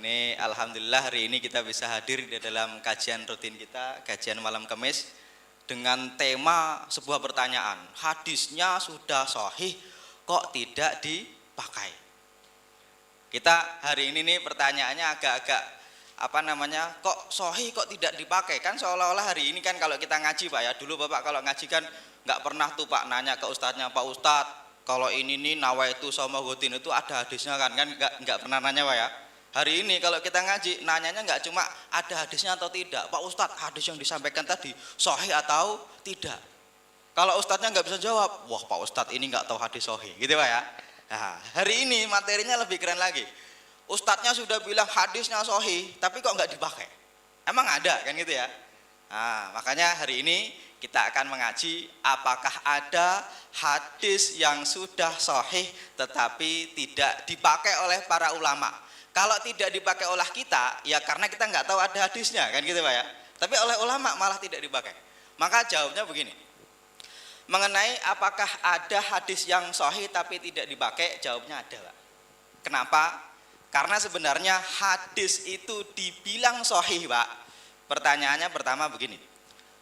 Ini alhamdulillah hari ini kita bisa hadir di dalam kajian rutin kita, kajian malam Kamis dengan tema sebuah pertanyaan. Hadisnya sudah sahih kok tidak dipakai? Kita hari ini nih pertanyaannya agak-agak kok sahih kok tidak dipakai? Kan seolah-olah hari ini kan kalau kita ngaji Pak ya, dulu Bapak kalau ngaji kan nggak pernah tuh Pak nanya ke ustadznya, Pak Ustadz kalau ini nih nawaitu sama gotin itu ada hadisnya kan nggak pernah nanya Pak ya. Hari ini kalau kita ngaji nanyanya nggak cuma ada hadisnya atau tidak, Pak Ustadz hadis yang disampaikan tadi sahih atau tidak. Kalau ustadznya nggak bisa jawab, wah Pak Ustadz ini nggak tahu hadis sahih, gitu Pak ya. Nah, hari ini materinya lebih keren lagi. Ustadznya sudah bilang hadisnya sahih, tapi kok nggak dipakai? Emang ada kan gitu ya? Nah, makanya hari ini kita akan mengaji apakah ada hadis yang sudah sahih tetapi tidak dipakai oleh para ulama. Kalau tidak dipakai oleh kita, ya karena kita nggak tahu ada hadisnya kan gitu Pak ya. Tapi oleh ulama malah tidak dipakai. Maka jawabnya begini. Mengenai apakah ada hadis yang sahih tapi tidak dipakai, jawabnya ada Pak. Kenapa? Karena sebenarnya hadis itu dibilang sahih Pak. Pertanyaannya pertama begini.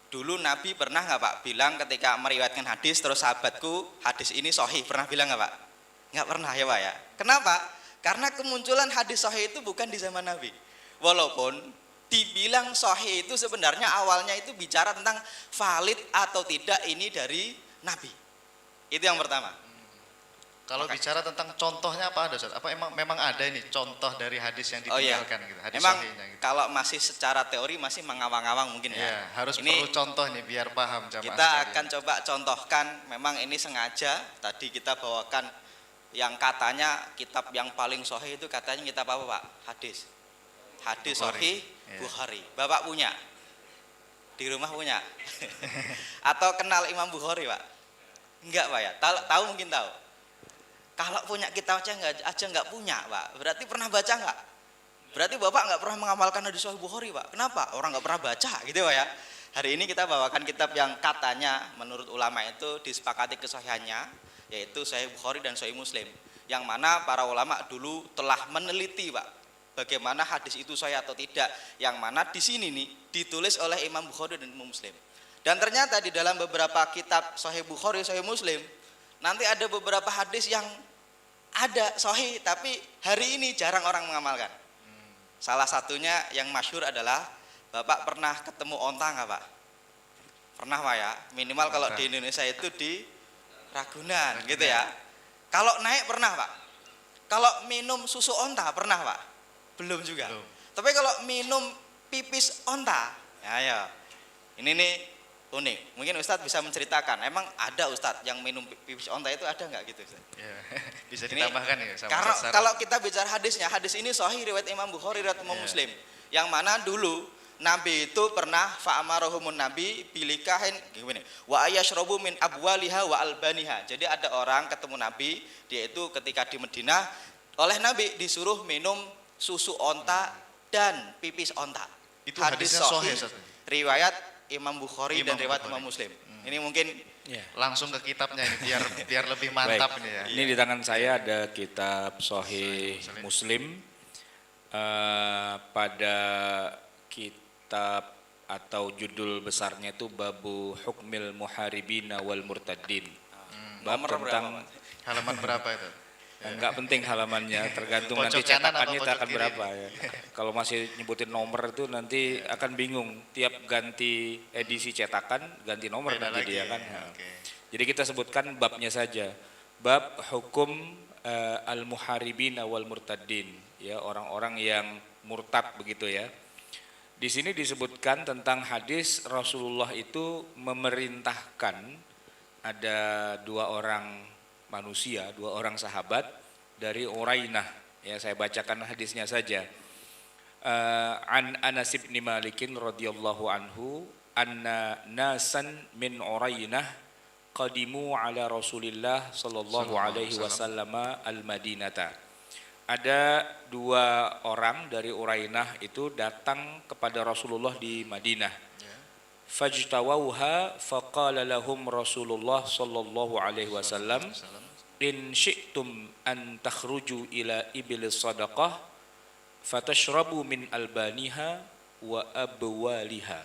Dulu Nabi pernah nggak Pak bilang ketika meriwayatkan hadis terus sahabatku hadis ini sahih, pernah bilang nggak Pak? Nggak pernah ya Pak ya. Kenapa? Karena kemunculan hadis sahih itu bukan di zaman Nabi. Walaupun dibilang sahih itu sebenarnya awalnya itu bicara tentang valid atau tidak ini dari Nabi. Itu yang pertama. Kalau bicara tentang contohnya apa ada Ustaz? Apa memang ada ini contoh dari hadis yang ditinggalkan gitu? Hadis memang sahihnya gitu. Kalau masih secara teori masih mengawang-awang mungkin ya. Harus ini perlu contoh nih biar paham jamaah kita sekalian. akan coba contohkan. Memang ini sengaja tadi kita bawakan yang katanya kitab yang paling sahih itu katanya kitab apa Pak? Hadis sahih Bukhari. Bapak punya? Di rumah punya? Atau kenal Imam Bukhari Pak? Enggak Pak ya? Tahu mungkin tahu. Kalau punya kitab aja nggak punya Pak, berarti pernah baca nggak? Berarti Bapak nggak pernah mengamalkan hadis sahih Bukhari Pak. Kenapa? Orang nggak pernah baca gitu Pak ya. Hari ini kita bawakan kitab yang katanya menurut ulama itu disepakati kesahihannya, yaitu Sahih Bukhari dan Sahih Muslim, yang mana para ulama dulu telah meneliti Pak bagaimana hadis itu sahih atau tidak, yang mana di sini nih ditulis oleh Imam Bukhari dan Imam Muslim. Dan ternyata di dalam beberapa kitab Sahih Bukhari, Sahih Muslim nanti ada beberapa hadis yang ada sahih tapi hari ini jarang orang mengamalkan. Salah satunya yang masyhur adalah Bapak pernah ketemu onta nggak Pak? Pernah Pak ya? Minimal kalau di Indonesia itu di Ragunan gitu ya. Kalau naik pernah Pak. Kalau minum susu onta pernah Pak? Belum juga. Belum. Tapi kalau minum pipis onta, ya. Ini nih unik. Mungkin Ustadz bisa menceritakan. Emang ada Ustadz yang minum pipis onta itu ada nggak gitu Ustadz? Ya, bisa ditambahkan ya. Karena kalau kita bicara hadisnya, hadis ini sahih riwayat Imam Bukhari, riwayat Imam Muslim. Yang mana dulu Nabi itu pernah fa'amarohumun Nabi bilikahin gini, wa ayashrobu min abwaliha wa albaniha. Jadi ada orang ketemu Nabi, dia itu ketika di Madinah oleh Nabi disuruh minum susu onta dan pipis onta. Itu hadis sahih riwayat Imam Bukhari dan riwayat Imam Muslim. Ini mungkin langsung ke kitabnya ini biar lebih mantap. Baik. Ini ya. Ini di tangan saya ada kitab Sahih Muslim. Pada kitab atau judul besarnya itu Babu Hukmil Muharibina wal Murtadin. Bab tentang halaman berapa itu? Enggak penting halamannya, tergantung nanti cetakannya akan berapa ya. Kalau masih nyebutin nomor itu nanti akan bingung. Tiap ganti edisi cetakan ganti nomor nanti dia kan. Jadi kita sebutkan babnya saja. Bab hukum al-muharibina wal murtadin, ya, orang-orang yang murtad begitu ya. Di sini disebutkan tentang hadis Rasulullah itu memerintahkan ada dua orang manusia, dua orang sahabat dari Urainah. Ya, saya bacakan hadisnya saja. An Anas bin Malikin radhiyallahu anhu anna nasan min Urainah qadimu ala Rasulillah sallallahu alaihi wasallam al-Madinata. Ada dua orang dari Urainah itu datang kepada Rasulullah di Madinah. Fajtawauha faqala lahum Rasulullah sallallahu alaihi wasallam in syi'tum an takhruju ila ibilis sadaqah fatashrabu min albaniha wa abwaliha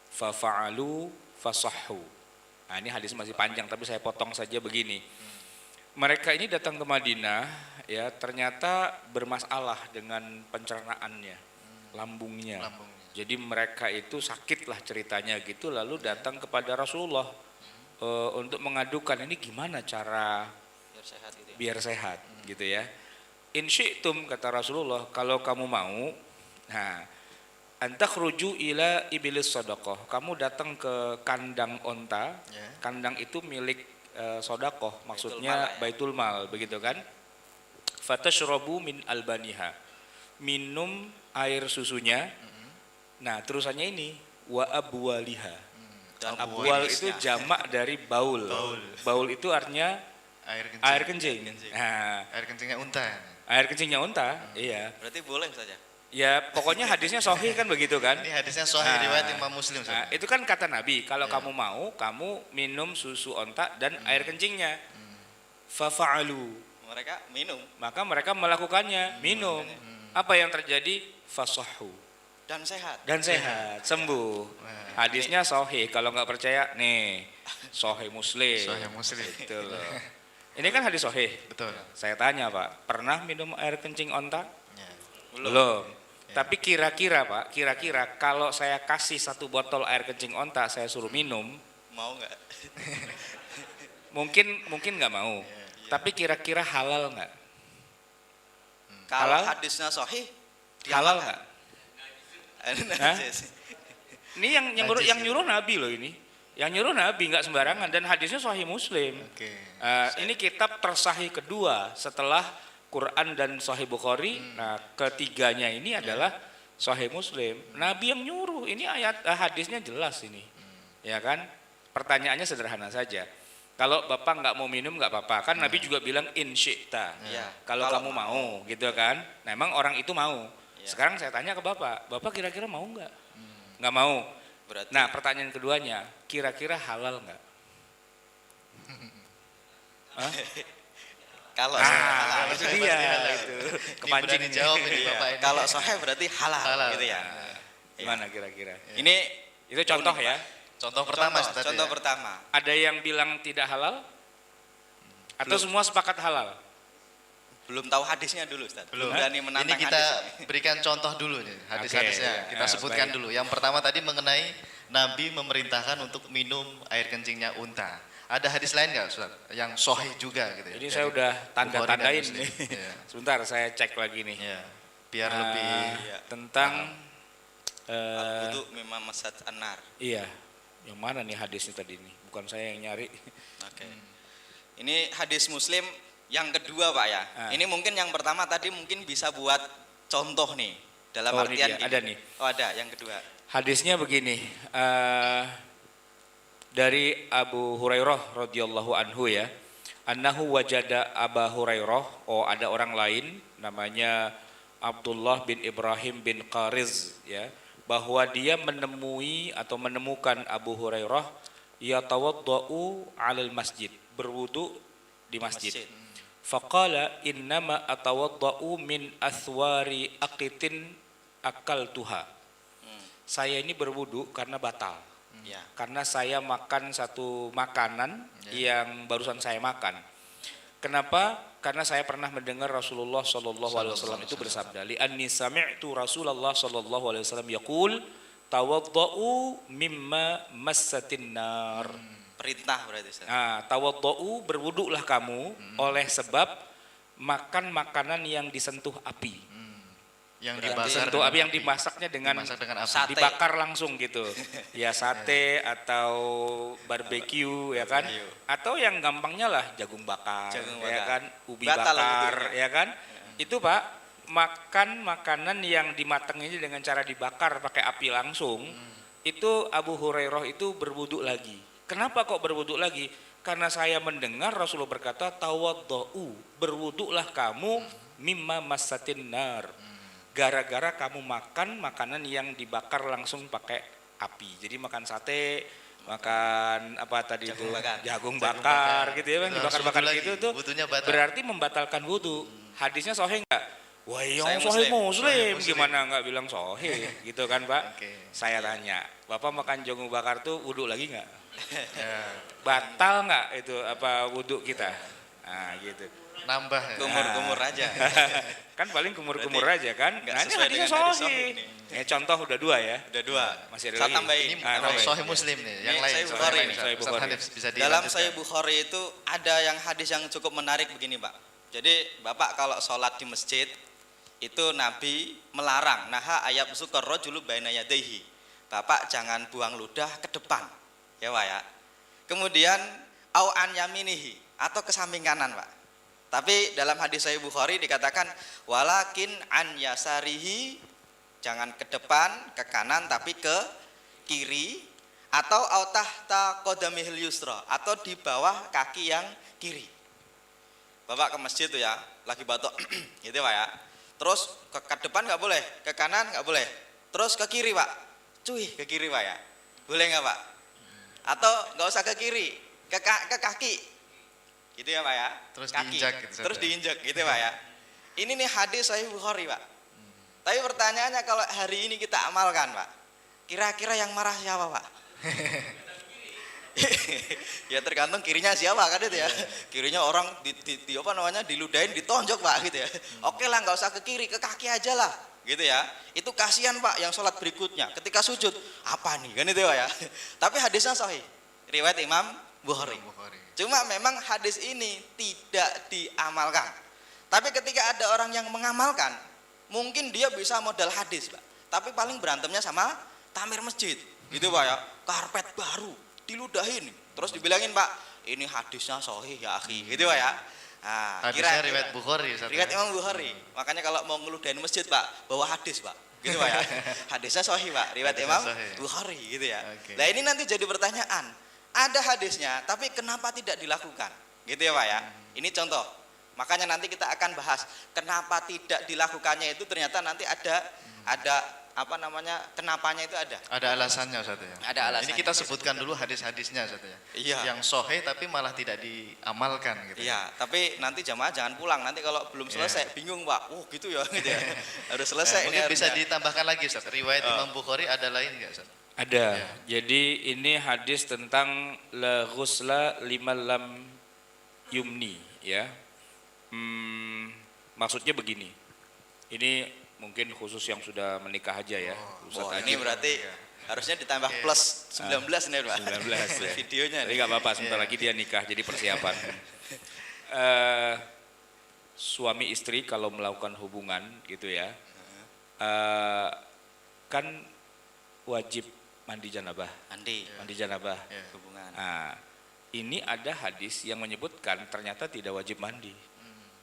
fafa'alu fasahhu. Nah, ini hadis masih panjang tapi saya potong saja begini. Mereka ini datang ke Madinah ya, ternyata bermasalah dengan pencernaannya, lambungnya. Jadi mereka itu sakit lah ceritanya gitu, lalu datang kepada Rasulullah untuk mengadukan ini gimana cara biar sehat gitu ya. In syi'tum, kata Rasulullah, kalau kamu mau, nah, antakhruju ila ibilis sadaqah, kamu datang ke kandang onta, kandang itu milik sodakoh, maksudnya baitul mal, begitu kan? Fatashrabu min albaniha, minum air susunya. Nah terusannya ini wa abwaliha. Abwal itu jamak dari baul. Baul itu artinya air kencing. Nah, air kencingnya unta. Air kencingnya unta, iya. Berarti boleh saja. Ya pokoknya hadisnya sahih kan begitu kan? Ini hadisnya sahih riwayat Imam Muslim. Nah, itu kan kata Nabi, kalau kamu mau, kamu minum susu onta dan air kencingnya. Fafa'alu. Mereka minum. Maka mereka melakukannya, minum. Apa yang terjadi? Fasahhu. Dan sehat. Dan sehat, sembuh. Hadisnya sahih, kalau nggak percaya nih, sahih Muslim. Sahih Muslim. Gitu loh. Ini kan hadis sahih. Betul. Saya tanya Pak, pernah minum air kencing onta? Ya. Belum. Tapi kira-kira Pak, kira-kira kalau saya kasih 1 botol air kencing onta, saya suruh minum, mau nggak? mungkin nggak mau. Tapi kira-kira halal nggak? Kalau Halal? hadisnya sahih, Halal nggak? Hah? Najis. Ini yang nyuruh Nabi loh ini. Yang nyuruh Nabi, nggak sembarangan, dan hadisnya sahih Muslim. Ini kitab tersahih kedua setelah Quran dan Sahih Bukhari. Nah, ketiganya ini adalah Sahih Muslim. Nabi yang nyuruh. Ini hadisnya jelas ini. Ya kan? Pertanyaannya sederhana saja. Kalau Bapak nggak mau minum nggak apa-apa. Kan Nabi juga bilang in syi'ta. Kalau kamu mau, gitu kan? Nah, memang orang itu mau. Sekarang saya tanya ke Bapak. Bapak kira-kira mau nggak? Nggak mau. Berarti, Nah, pertanyaan keduanya, kira-kira halal nggak? kalau halal, itu dia itu. Kepancing dijawab ini Bapak ini. kalau sahih berarti halal, gitu ya. Gimana kira-kira? Ini Itu contoh ya. Contoh pertama. Contoh pertama. Ada yang bilang tidak halal? Atau semua sepakat halal? Belum tahu hadisnya dulu, Ustaz. Belum. Berani menantang Ini kita hadis. berikan contoh dulu nih, hadis-hadisnya. Oke, Kita ya, sebutkan baik. dulu. Yang pertama tadi mengenai Nabi memerintahkan untuk minum air kencingnya unta. Ada hadis lain nggak, Ustaz? Yang sahih juga gitu ya? Jadi saya udah tanda-tandain Bukhari dan nih. Muslim. Iya. Sebentar saya cek lagi nih. Iya. Biar lebih Tentang Al-wudu memang masad anar. iya. Yang mana nih hadisnya tadi nih? Bukan saya yang nyari. Oke. Ini hadis Muslim yang kedua, Pak ya. Ini mungkin yang pertama tadi mungkin bisa buat contoh nih. Dalam Oh, artian ini dia, gini. ada nih. Oh, ada yang kedua. Hadisnya begini, dari Abu Hurairah radhiyallahu anhu ya, annahu wajada Aba Hurairah, ada orang lain namanya Abdullah bin Ibrahim bin Qariz ya, bahwa dia menemui atau menemukan Abu Hurairah yatawaddau 'alal masjid, berwudu di masjid. Faqala innama atawaddau min athwari aqitin akaltuha. Saya ini berwudu karena batal. Ya. Karena saya makan satu makanan yang barusan saya makan. Kenapa? Karena saya pernah mendengar Rasulullah sallallahu alaihi wasallam itu bersabda, "Li anni sami'tu Rasulullah sallallahu alaihi wasallam yaqul, tawaddau mimma massatin nar." Perintah berarti, Ustaz. Nah, tawaddau, berwuduklah kamu oleh sebab makan makanan yang disentuh api. yang Disentuh api, yang dimasaknya dengan dimasak dengan api. Sate. dibakar langsung gitu. Ya sate atau barbeque ya kan? Atau yang gampangnya lah jagung bakar, Jagung ya bakar. kan? Ubi Batal bakar gitu ya kan? Itu Pak, makan makanan yang dimatanginya dengan cara dibakar pakai api langsung. Itu Abu Hurairah itu berwuduk lagi. Kenapa kok berwuduk lagi? Karena saya mendengar Rasulullah berkata, tawaddau, berwuduklah kamu mimma massatin nar. Gara-gara kamu makan makanan yang dibakar langsung pakai api. Jadi makan sate, makan apa tadi Jagung itu? bakar. Jagung bakar gitu ya kan, Langsung dibakar-bakar wudu gitu lagi, tuh. wudunya batal. Berarti membatalkan wudu. Hadisnya sahih enggak? Wah, Saya yang Sahih Muslim, Sahih Muslim. gimana nggak bilang Sahih, gitu kan Pak? Oke. Saya tanya, Bapak makan jagung bakar tuh wudhu lagi nggak? Ya, Batal nggak itu apa wudhu kita? Nah gitu. nambah ya. Kumur-kumur aja. Kan paling kumur-kumur Berarti aja kan? nggak Nah, ini sesuai hadisnya dengan hadis Sahih. Sahih nih. Ya, contoh udah 2 ya. Udah 2. Masih ada Saya lagi. tambahin. Ini tambahin. Sahih Muslim nih, yang Ini lain. Sahih Sahih Bukhari lain, nih. Ustaz. Sahih Ustaz Bukhari. Hanif bisa Dalam dilanjutkan. Sahih Bukhari itu ada yang hadis yang cukup menarik begini Pak. Jadi Bapak kalau sholat di masjid itu Nabi melarang naha ayat sukar rojulu baina yadaihi. Bapak jangan buang ludah ke depan. Ya Pak ya. Kemudian au an yaminihi atau ke samping kanan Pak. Tapi dalam hadis Sahih Bukhari dikatakan walakin an yasarihi, jangan ke depan, ke kanan tapi ke kiri, atau au tahta qadamihil yusra, atau di bawah kaki yang kiri. Bapak ke masjid tuh ya, lagi batuk gitu Pak ya. Terus ke depan nggak boleh, ke kanan nggak boleh. Terus ke kiri Pak, cuy ke kiri Pak ya. Boleh nggak Pak? Atau nggak usah ke kiri, ke kaki. Gitu ya Pak ya. Terus kaki. diinjak gitu, Terus Ustaz. diinjak gitu Pak ya. Ini nih hadis Sahih Bukhari Pak. Tapi pertanyaannya kalau hari ini kita amalkan Pak, kira-kira yang marah siapa Pak? Ya tergantung kirinya siapa kan itu ya. Kirinya orang di apa namanya diludahin, ditonjok Pak gitu ya. Oke lah nggak usah ke kiri, ke kaki aja lah gitu ya. Itu kasihan Pak yang sholat berikutnya ketika sujud apa nih kan itu Pak ya. Tapi hadisnya sahih, riwayat Imam Bukhari. Cuma memang hadis ini tidak diamalkan. Tapi ketika ada orang yang mengamalkan, mungkin dia bisa modal hadis Pak. Tapi paling berantemnya sama tamir masjid gitu Pak ya. Karpet baru diludahin, terus dibilangin Pak ini hadisnya sahih ya akhi gitu Pak ya. Nah, Hadisnya riwayat Bukhari. Ustaz, riwayat ya? Imam Bukhari. Makanya kalau mau ngeludahin masjid Pak, bawa hadis Pak gitu Pak ya. Hadisnya sahih Pak, riwayat Hadisnya Imam sahih. Bukhari gitu ya. Oke. Nah ini nanti jadi pertanyaan, ada hadisnya tapi kenapa tidak dilakukan gitu ya Pak ya. Ini contoh, makanya nanti kita akan bahas kenapa tidak dilakukannya itu, ternyata nanti ada apa namanya, kenapanya itu ada. Ada alasannya Ustaz ya. Ada alasannya. Ini kita sebutkan dulu hadis-hadisnya Ustaz ya. Iya. Yang sahih tapi malah tidak diamalkan gitu. Iya, tapi nanti jamaah jangan pulang. Nanti kalau belum selesai bingung Pak. Oh gitu ya, gitu ya. Harus selesai ini. Mungkin bisa harusnya. ditambahkan lagi Ustaz. Riwayat Imam Bukhari ada lain enggak Ustaz? Ada. Ya. Jadi ini hadis tentang la ghusla liman lam yumni ya. Maksudnya begini. Ini mungkin khusus yang sudah menikah aja ya. Ustaz Oh, Haji. ini berarti harusnya ditambah plus 19 nih Pak. 19 ya. Videonya Tapi nih. nggak apa-apa, sebentar lagi dia nikah jadi persiapan. Suami istri kalau melakukan hubungan gitu ya, kan wajib mandi janabah. Mandi janabah. Ya. Hubungan. Nah, ini ada hadis yang menyebutkan ternyata tidak wajib mandi.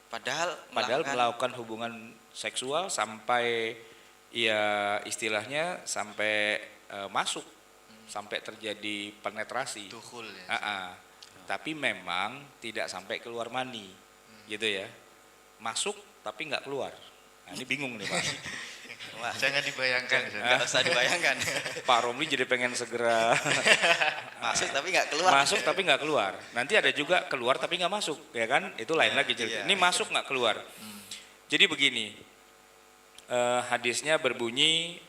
Padahal Melakukan hubungan seksual sampai ya istilahnya sampai masuk, sampai terjadi penetrasi. Dukhul ya. Tapi memang tidak sampai keluar mani, gitu ya. Masuk tapi nggak keluar. Nah, ini bingung nih Pak. Wah, Jangan dibayangkan Ustaz. nggak usah dibayangkan. Pak Romli jadi pengen segera Masuk tapi nggak keluar. masuk tapi nggak keluar. Nanti ada juga keluar tapi nggak masuk, ya kan? Itu lain lagi Iya. cerita. Ini masuk nggak keluar. Jadi begini, hadisnya berbunyi,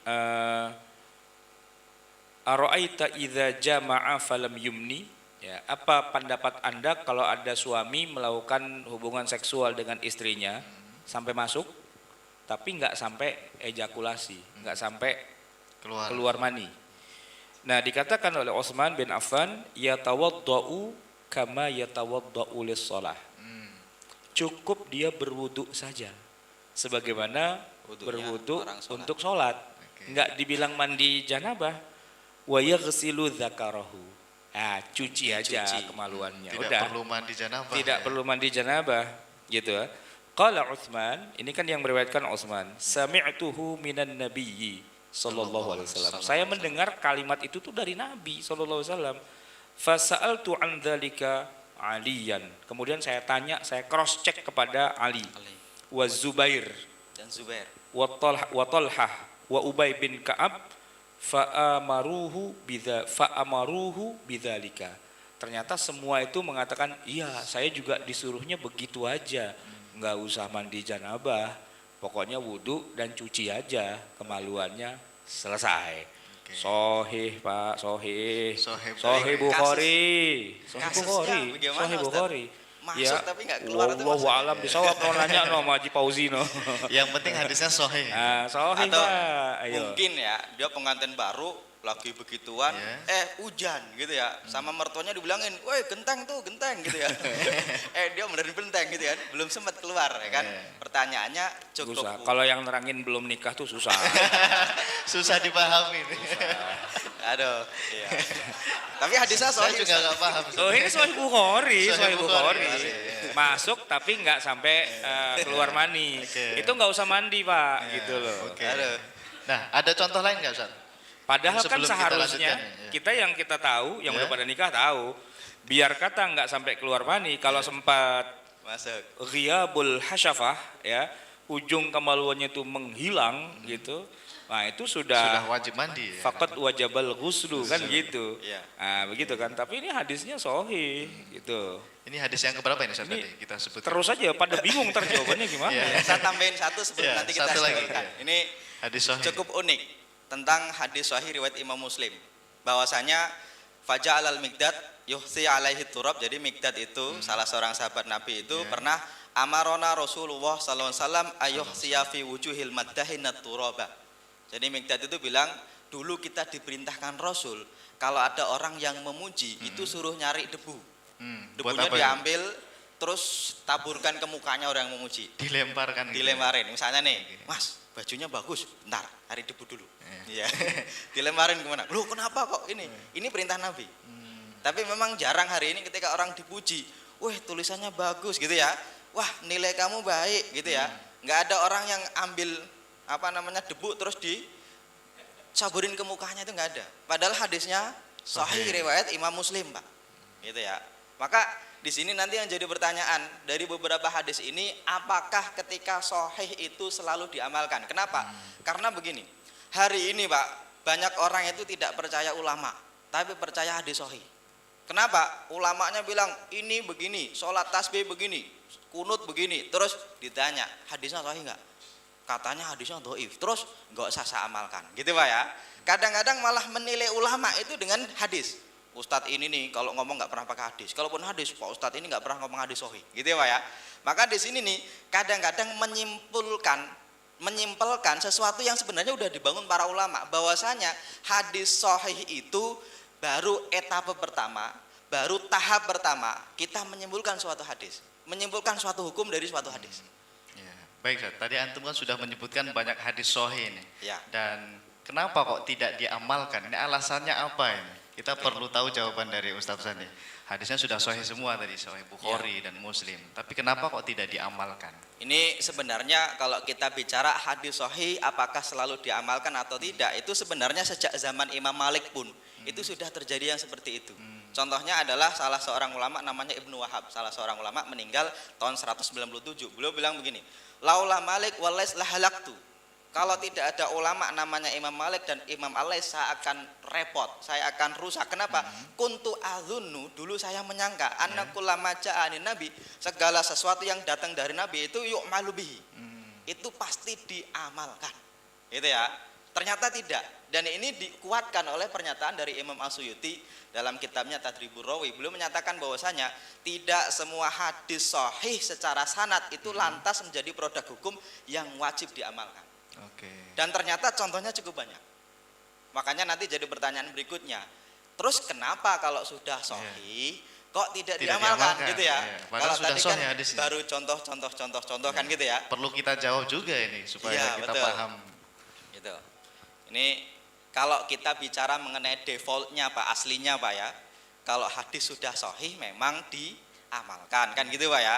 Aro'aita idza jama'a falam yumni. Ya, apa pendapat Anda kalau ada suami melakukan hubungan seksual dengan istrinya sampai masuk, tapi nggak sampai ejakulasi, nggak sampai keluar mani. Nah, dikatakan oleh Utsman bin Affan, yatawaddau kama yatawaddau lis-shalah. Cukup dia berwudu saja, sebagaimana Wudunya berwudu orang sholat. untuk sholat. Nggak dibilang mandi janabah. Wa yaghsilu dzakarahu. Nah, cuci aja Cuci. kemaluannya. Tidak Udah. perlu mandi janabah. Tidak ya. perlu mandi janabah, gitu ya. Qala Utsman, ini kan yang meriwayatkan Utsman, sami'tuhu minan nabiyyi sallallahu alaihi wasallam. Saya mendengar kalimat itu tuh dari Nabi sallallahu alaihi wasallam. Fasa'altu an dzalika Aliyan. Kemudian saya tanya, saya cross check kepada Ali, wa Zubair, Dan Zubair. wa Talhah, wa Ubay bin Ka'ab, fa'amaruhu bidzalika. Ternyata semua itu mengatakan, iya saya juga disuruhnya begitu aja, nggak usah mandi janabah, Pokoknya wudhu dan cuci aja, kemaluannya selesai. Oke. Sohih Pak, sohih. Sohih. Sohih Bukhari. Sohih kasusnya Bukhari. bagaimana, Sohih Ustaz? Bukhari. Masuk tapi nggak keluar itu Wallahu maksudnya. alam bisawab no nanya no sama Haji Fauzi no. Yang penting hadisnya sahih. Ah, sohih Atau Pak. Ayo. mungkin ya dia pengantin baru lagi begituan, Iya. hujan gitu ya, sama mertuanya dibilangin, woi genteng tuh genteng gitu ya, dia benerin benteng gitu kan, belum sempat keluar ya kan, Iya. pertanyaannya cukup. Susah. Kalau yang nerangin belum nikah tuh susah. Susah dipahami nih. Aduh, iya. Tapi hadisnya Saya sahih. juga nggak paham. Oh ini Sahih Bukhari, Sahih Sahih Bukhari. Bukhari. Iya. Masuk tapi nggak sampai keluar mani. Oke. Itu nggak usah mandi Pak, gitu loh. Oke. Aduh. Nah, ada contoh lain nggak Ustaz? Padahal kan Sebelum kita seharusnya lanjutkan, ya. kita yang kita tahu, yang Ya. udah pada nikah tahu, biar kata nggak sampai keluar mani, kalau sempat Masuk. ghiyabul hasyafah ya, ujung kemaluannya itu menghilang gitu. Nah, itu Sudah sudah wajib mandi ya. faqat wajabal ghuslu kan gitu. Iya. Nah, begitu kan. Tapi ini hadisnya sahih gitu. Ini hadis yang keberapa ini Ustaz Ini tadi kita sebut? Terus aja pada bingung ntar jawabannya gimana. Iya. ya. Saya tambahin satu sebelum Iya, nanti kita satu lagi, sebutkan. iya. Ini Hadis sahih. cukup unik tentang hadis sahih riwayat Imam Muslim. Bahwasanya Faja'al al-Miqdad yuhsi alaihi turab. Jadi Miqdad itu salah seorang sahabat Nabi itu Iya. pernah amarona Rasulullah sallallahu alaihi wasallam ayuhsiya fi wujuhil maddahinat turaba. Jadi Miqdad itu bilang, dulu kita diperintahkan Rasul kalau ada orang yang memuji itu suruh nyari debu. Buat Debunya apa ya? diambil terus taburkan ke mukanya orang yang memuji. Dilemparkan gitu. Dilemparin, misalnya nih, Mas, bajunya bagus, bentar, cari debu dulu. Iya. Dilemparin kemana? Loh kenapa kok ini? Ini perintah Nabi. Tapi memang jarang hari ini ketika orang dipuji, wah tulisannya bagus gitu ya, wah nilai kamu baik gitu ya. Nggak ada orang yang ambil debu terus dicaburin ke mukanya, itu nggak ada. Padahal hadisnya sahih riwayat Imam Muslim Pak. Gitu ya. Maka di sini nanti yang jadi pertanyaan dari beberapa hadis ini, apakah ketika sahih itu selalu diamalkan? Kenapa? Karena begini, hari ini Pak, banyak orang itu tidak percaya ulama, tapi percaya hadis sahih. Kenapa? Ulamanya bilang ini begini, sholat tasbih begini, kunut begini, terus ditanya hadisnya sahih nggak? Katanya hadisnya dhaif, terus nggak usah saya amalkan, gitu Pak ya. Kadang-kadang malah menilai ulama itu dengan hadis. Ustadz ini nih kalau ngomong nggak pernah pakai hadis. Kalaupun hadis, Pak Ustadz ini nggak pernah ngomong hadis sahih, gitu ya Pak ya. Maka di sini nih kadang-kadang menyimpulkan sesuatu yang sebenarnya udah dibangun para ulama, bahwasanya hadis sahih itu baru etape pertama, baru tahap pertama kita menyimpulkan suatu hadis, menyimpulkan suatu hukum dari suatu hadis. Ya. Baik Ustaz, tadi antum kan sudah menyebutkan banyak hadis sahih ini. Ya. Dan kenapa kok tidak diamalkan? Ini alasannya apa ini? Kita perlu tahu jawaban dari Ustaz Sani. Hadisnya sudah sahih semua tadi, sahih Bukhari dan Muslim. Tapi kenapa kok tidak diamalkan? Ini sebenarnya kalau kita bicara hadis sahih apakah selalu diamalkan atau tidak, itu sebenarnya sejak zaman Imam Malik pun itu sudah terjadi yang seperti itu. Contohnya adalah salah seorang ulama namanya Ibnu Wahab, salah seorang ulama meninggal tahun 197. Beliau bilang begini, laula Malik walais lahalaktu. Kalau tidak ada ulama namanya Imam Malik dan Imam Alais, saya akan repot, saya akan rusak. Kenapa? Kuntu azunnu, dulu saya menyangka anna kullama ja'ani nabi, segala sesuatu yang datang dari nabi itu yu'malu bihi. Itu pasti diamalkan. Gitu ya. Ternyata tidak. Dan ini dikuatkan oleh pernyataan dari Imam As-Suyuti dalam kitabnya Tadribur Rawi. Beliau menyatakan bahwasanya tidak semua hadis sahih secara sanad itu lantas menjadi produk hukum yang wajib diamalkan. Oke. Dan ternyata contohnya cukup banyak. Makanya nanti jadi pertanyaan berikutnya. Terus kenapa kalau sudah sahih kok tidak diamalkan gitu ya? Iya. Padahal Kalau sudah tadi sahih kan hadisnya. baru contoh kan gitu ya. Perlu kita jawab juga ini supaya Iya, kita betul. paham. Gitu. Ini kalau kita bicara mengenai defaultnya Pak, aslinya Pak ya. Kalau hadis sudah sahih memang diamalkan kan gitu Pak ya.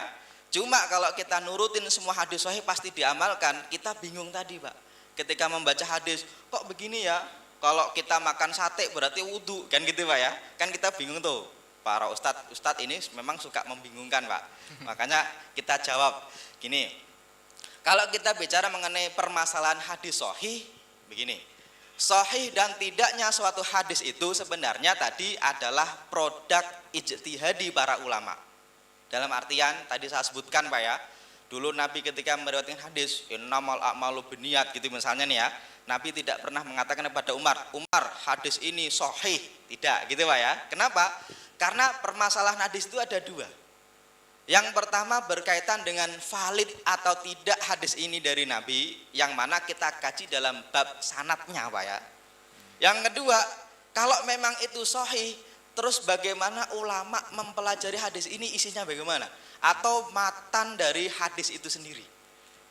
Cuma kalau kita nurutin semua hadis sahih pasti diamalkan, kita bingung tadi Pak. Ketika membaca hadis, kok begini ya? Kalau kita makan sate berarti wudhu, kan gitu Pak ya? Kan kita bingung tuh. Para ustadz ini memang suka membingungkan Pak. Makanya kita jawab gini. Kalau kita bicara mengenai permasalahan hadis sahih, begini. Sahih dan tidaknya suatu hadis itu sebenarnya tadi adalah produk ijtihadi para ulama. Dalam artian tadi saya sebutkan Pak ya, Dulu Nabi ketika meriwayatkan hadis innamal a'malu binniyat gitu misalnya nih ya, Nabi tidak pernah mengatakan kepada Umar, Umar hadis ini sahih, tidak gitu Pak ya. Kenapa? Karena permasalahan hadis itu ada dua. Yang pertama berkaitan dengan valid atau tidak hadis ini dari Nabi, yang mana kita kaji dalam bab sanadnya Pak ya. Yang kedua, kalau memang itu sahih, terus bagaimana ulama mempelajari hadis ini, isinya bagaimana? Atau matan dari hadis itu sendiri.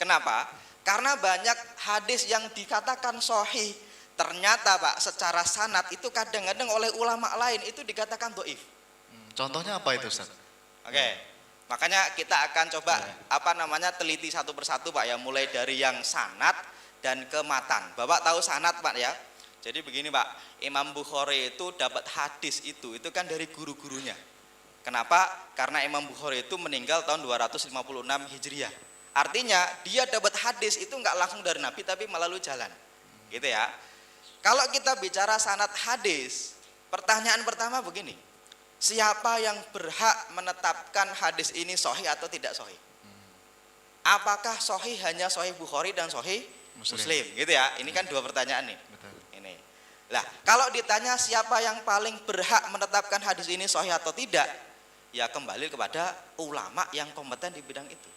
Kenapa? Karena banyak hadis yang dikatakan sahih, ternyata Pak secara sanad itu kadang-kadang oleh ulama lain itu dikatakan dhaif. Contohnya apa itu Ustaz? Oke. Makanya kita akan coba teliti satu persatu Pak ya, mulai dari yang sanad dan ke matan. Bapak tahu sanad Pak ya? Jadi begini Pak, Imam Bukhari itu dapat hadis itu kan dari guru-gurunya. Kenapa? Karena Imam Bukhari itu meninggal tahun 256 Hijriah. Artinya dia dapat hadis itu enggak langsung dari Nabi tapi melalui jalan. Gitu ya. Kalau kita bicara sanad hadis, pertanyaan pertama begini. Siapa yang berhak menetapkan hadis ini sahih atau tidak sahih? Apakah sahih hanya sahih Bukhari dan sahih Muslim? Gitu ya. Ini kan dua pertanyaan nih. Betul. Ini. Lah, kalau ditanya siapa yang paling berhak menetapkan hadis ini sahih atau tidak? Ya kembali kepada ulama yang kompeten di bidang itu.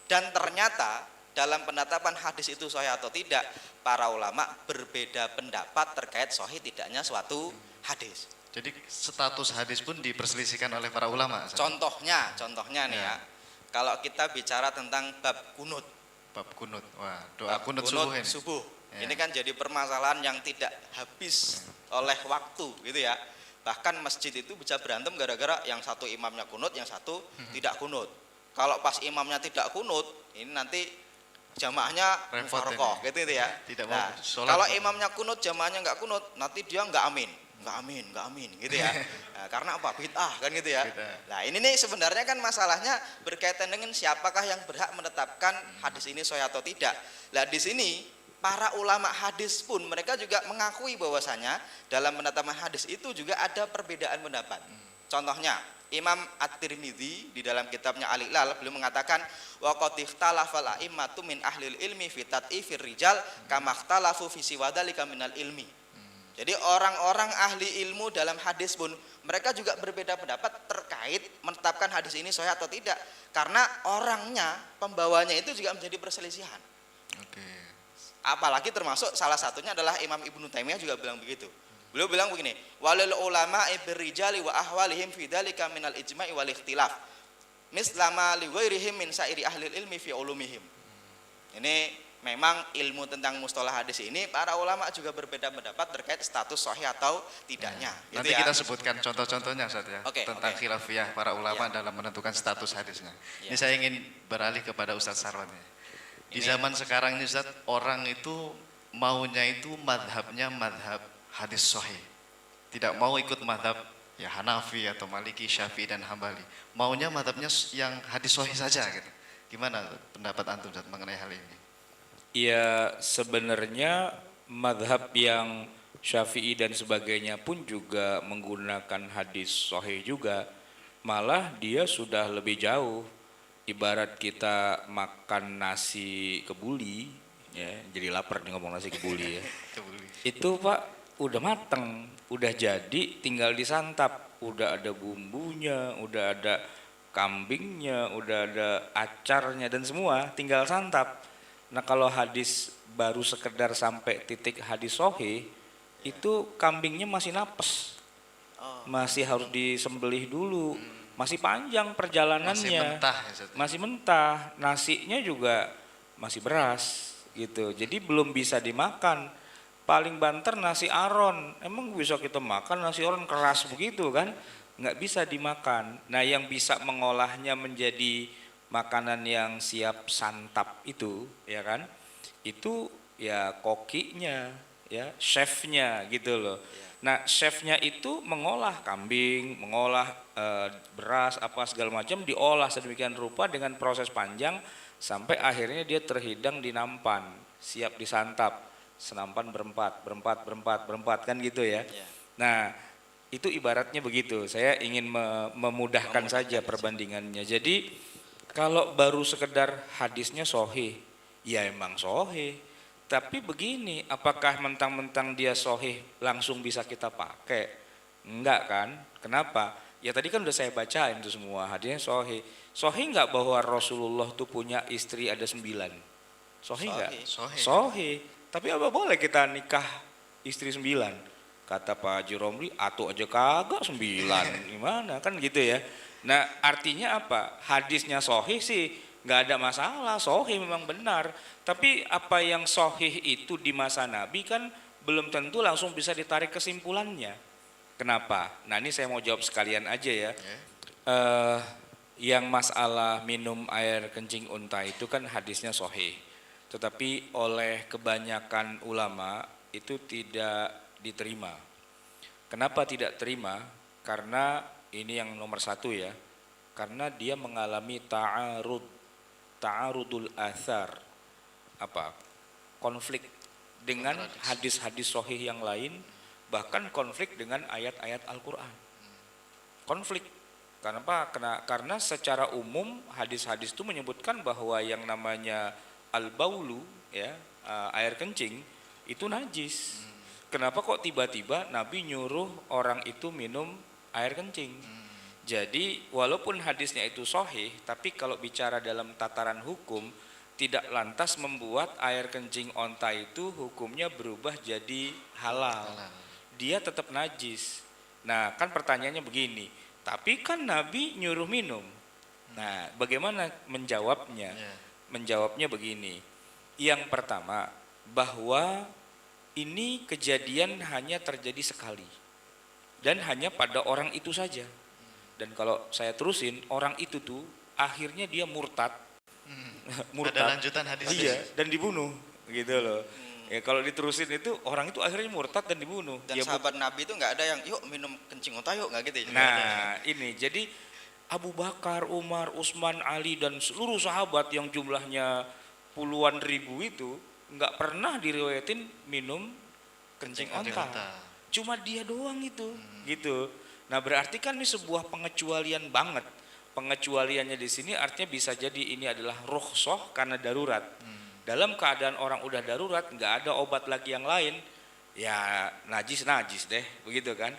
Dan ternyata dalam penetapan hadis itu sahih atau tidak, para ulama berbeda pendapat terkait sahih tidaknya suatu hadis. Jadi status hadis pun diperselisihkan oleh para ulama. Contohnya nih ya. Kalau kita bicara tentang bab kunut. Bab kunut. Wah, doa kunut subuh ini. Ya. Ini kan jadi permasalahan yang tidak habis oleh waktu gitu ya. Bahkan masjid itu bisa berantem gara-gara yang satu imamnya kunut, yang satu tidak kunut. Kalau pas imamnya tidak kunut, ini nanti jamaahnya mufarokoh gitu ya. Tidak nah, mau sholat. Kalau imamnya kunut, jamaahnya nggak kunut, nanti dia nggak amin gitu ya. Nah, karena apa? Bid'ah kan gitu ya. Nah ini nih sebenarnya kan masalahnya berkaitan dengan siapakah yang berhak menetapkan hadis ini sahih atau tidak. Nah di sini para ulama hadis pun mereka juga mengakui bahwasanya dalam penetapan hadis itu juga ada perbedaan pendapat. Contohnya Imam At-Tirmidzi di dalam kitabnya Al-Ilal beliau mengatakan wa qad ikhtalafal a'immatu min ahlil ilmi fi tad'ifir rijal kama ikhtalafu fi siwadalika minal ilmi. Jadi orang-orang ahli ilmu dalam hadis pun mereka juga berbeda pendapat terkait menetapkan hadis ini sahih atau tidak, karena orangnya, pembawanya itu juga menjadi perselisihan. Oke. Apalagi termasuk salah satunya adalah Imam Ibnu Taimiyah juga bilang begitu. Beliau bilang begini, walil ulama'i birrijali wa ahwalihim fi dzalika minal ijma'i wal ikhtilaf. Mislama li ghairihim min sa'iri ahli ilmi fi ulumihim. Ini memang ilmu tentang mustalah hadis ini para ulama juga berbeda pendapat terkait status sahih atau tidaknya. Nanti gitu ya. kita sebutkan contoh-contohnya Ustaz ya, tentang khilafiyah para ulama dalam menentukan status hadisnya. Ini saya ingin beralih kepada Ustaz Sarwan ya. Di zaman sekarang ini Ustaz, orang itu maunya itu madhabnya madhab hadis sahih. Tidak mau ikut madhab ya Hanafi atau Maliki, Syafi'i dan Hambali. Maunya madhabnya yang hadis sahih saja gitu. Gimana pendapat antum Ustaz mengenai hal ini? Ya sebenarnya madhab yang Syafi'i dan sebagainya pun juga menggunakan hadis sahih juga. Malah dia sudah lebih jauh. Ibarat kita makan nasi kebuli, ya, jadi lapar nih ngomong nasi kebuli ya. Itu Pak udah mateng, udah jadi, tinggal disantap. Udah ada bumbunya, udah ada kambingnya, udah ada acarnya dan semua, tinggal santap. Nah kalau hadis baru sekedar sampai titik hadis sahih, itu kambingnya masih napes, masih harus disembelih dulu. Masih panjang perjalanannya, masih mentah, nasinya juga masih beras gitu, jadi belum bisa dimakan. Paling banter nasi aron, emang bisa kita makan nasi aron keras begitu kan? Nggak bisa dimakan. Nah yang bisa mengolahnya menjadi makanan yang siap santap itu, ya kan? Itu ya kokinya, ya chefnya gitu loh. Nah chefnya itu mengolah kambing, mengolah beras apa segala macam, diolah sedemikian rupa dengan proses panjang sampai akhirnya dia terhidang di nampan, siap disantap. Senampan berempat kan gitu ya. Nah itu ibaratnya begitu. Saya ingin memudahkan saja perbandingannya. Jadi Kalau baru sekedar hadisnya sahih, ya emang sahih. Tapi begini, apakah mentang-mentang dia sahih langsung bisa kita pakai? Enggak kan? Kenapa? Ya tadi kan udah saya bacain itu semua, hadisnya sahih. Sahih enggak bahwa Rasulullah tuh punya istri ada 9? Sahih enggak? Sahih. Tapi apa boleh kita nikah istri 9? Kata Pak Haji Romli, atau aja kagak 9. Gimana? Kan gitu ya. Nah artinya apa? Hadisnya sahih sih nggak ada masalah, sahih memang benar. Tapi apa yang sahih itu di masa Nabi kan belum tentu langsung bisa ditarik kesimpulannya. Kenapa? Nah ini saya mau jawab sekalian aja ya. Yang masalah minum air kencing unta itu kan hadisnya sahih. Tetapi oleh kebanyakan ulama itu tidak diterima. Kenapa tidak terima? Karena ini yang nomor 1 ya, karena dia mengalami ta'arudul athar, konflik dengan hadis-hadis sahih yang lain, bahkan konflik dengan ayat-ayat Al-Quran. Konflik, kenapa? Karena secara umum hadis-hadis itu menyebutkan bahwa yang namanya al-baulu, ya, air kencing itu najis. Kenapa kok tiba-tiba Nabi nyuruh orang itu minum air kencing? Jadi walaupun hadisnya itu sahih, tapi kalau bicara dalam tataran hukum tidak lantas membuat air kencing onta itu hukumnya berubah jadi halal. Dia tetap najis. Nah kan pertanyaannya begini, tapi kan Nabi nyuruh minum. Nah bagaimana menjawabnya? Menjawabnya begini, yang pertama bahwa ini kejadian hanya terjadi sekali dan hanya pada orang itu saja. Dan kalau saya terusin, orang itu tuh akhirnya dia murtad. Ada lanjutan hadis. Iya, dan dibunuh gitu loh. Ya kalau diterusin itu orang itu akhirnya murtad dan dibunuh. Dan ya, sahabat Nabi itu nggak ada yang yuk minum kencing unta yuk, nggak gitu ya. Nah, ini jadi Abu Bakar, Umar, Utsman, Ali dan seluruh sahabat yang jumlahnya puluhan ribu itu nggak pernah diriwayatin minum kencing onta. Cuma dia doang itu, gitu. Nah berarti kan ini sebuah pengecualian banget. Pengecualiannya di sini artinya bisa jadi ini adalah rukhsah karena darurat. Dalam keadaan orang udah darurat, nggak ada obat lagi yang lain, ya najis deh, begitu kan.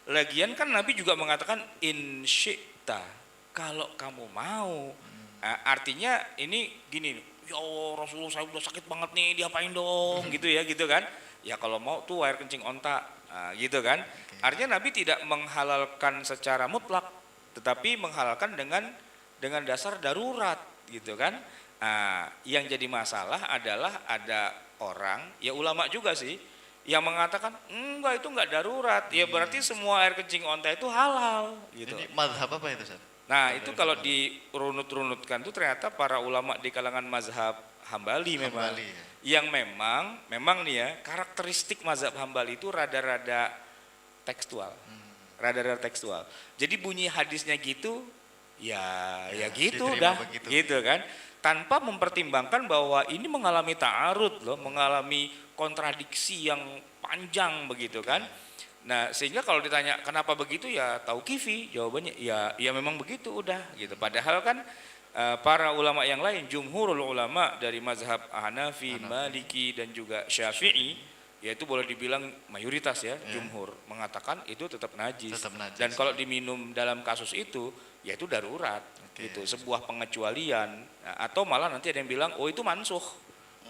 Lagian kan Nabi juga mengatakan in syi'ta, kalau kamu mau. Nah, artinya ini gini, ya Allah Rasulullah saya udah sakit banget nih, diapain dong, gitu ya, gitu kan. Ya kalau mau tuh air kencing onta, nah, gitu kan. Artinya Nabi tidak menghalalkan secara mutlak, tetapi menghalalkan dengan dasar darurat, gitu kan. Nah, yang jadi masalah adalah ada orang, ya ulama juga sih, yang mengatakan enggak itu enggak darurat, ya berarti semua air kencing onta itu halal, gitu. Ini mazhab apa itu, Ustaz? Nah itu kalau dirunut-runutkan tuh ternyata para ulama di kalangan mazhab Hambali memang, yang memang nih ya karakteristik mazhab Hambali itu rada-rada tekstual, rada-rada tekstual. Jadi bunyi hadisnya gitu, ya gitu dah, gitu kan, tanpa mempertimbangkan bahwa ini mengalami ta'arud loh, mengalami kontradiksi yang panjang begitu kan. Nah sehingga kalau ditanya kenapa begitu ya tauqifi, jawabannya ya memang begitu udah gitu. Padahal kan para ulama yang lain, jumhurul ulama dari mazhab Hanafi, Maliki dan juga Syafi'i, yaitu boleh dibilang mayoritas ya, jumhur mengatakan itu tetap najis. Dan kalau diminum dalam kasus itu ya itu darurat gitu, sebuah pengecualian. Nah, atau malah nanti ada yang bilang oh itu mansukh,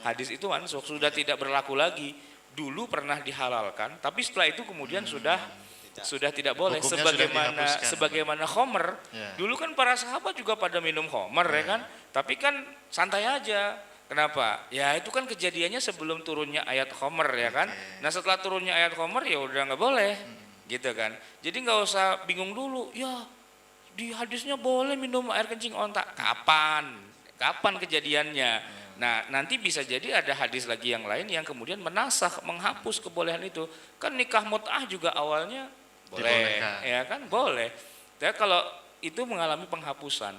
hadis itu mansukh, sudah tidak berlaku lagi. Dulu pernah dihalalkan, tapi setelah itu kemudian sudah tidak boleh. Sebagaimana khomer, dulu kan para sahabat juga pada minum khomer ya kan, tapi kan santai aja. Kenapa? Ya itu kan kejadiannya sebelum turunnya ayat khomer ya kan. Nah setelah turunnya ayat khomer ya udah nggak boleh, gitu kan. Jadi nggak usah bingung dulu. Ya di hadisnya boleh minum air kencing onta. Kapan kejadiannya? Nah nanti bisa jadi ada hadis lagi yang lain yang kemudian menasakh, menghapus kebolehan itu. Kan nikah mut'ah juga awalnya boleh, ya kan boleh. Tapi kalau itu mengalami penghapusan,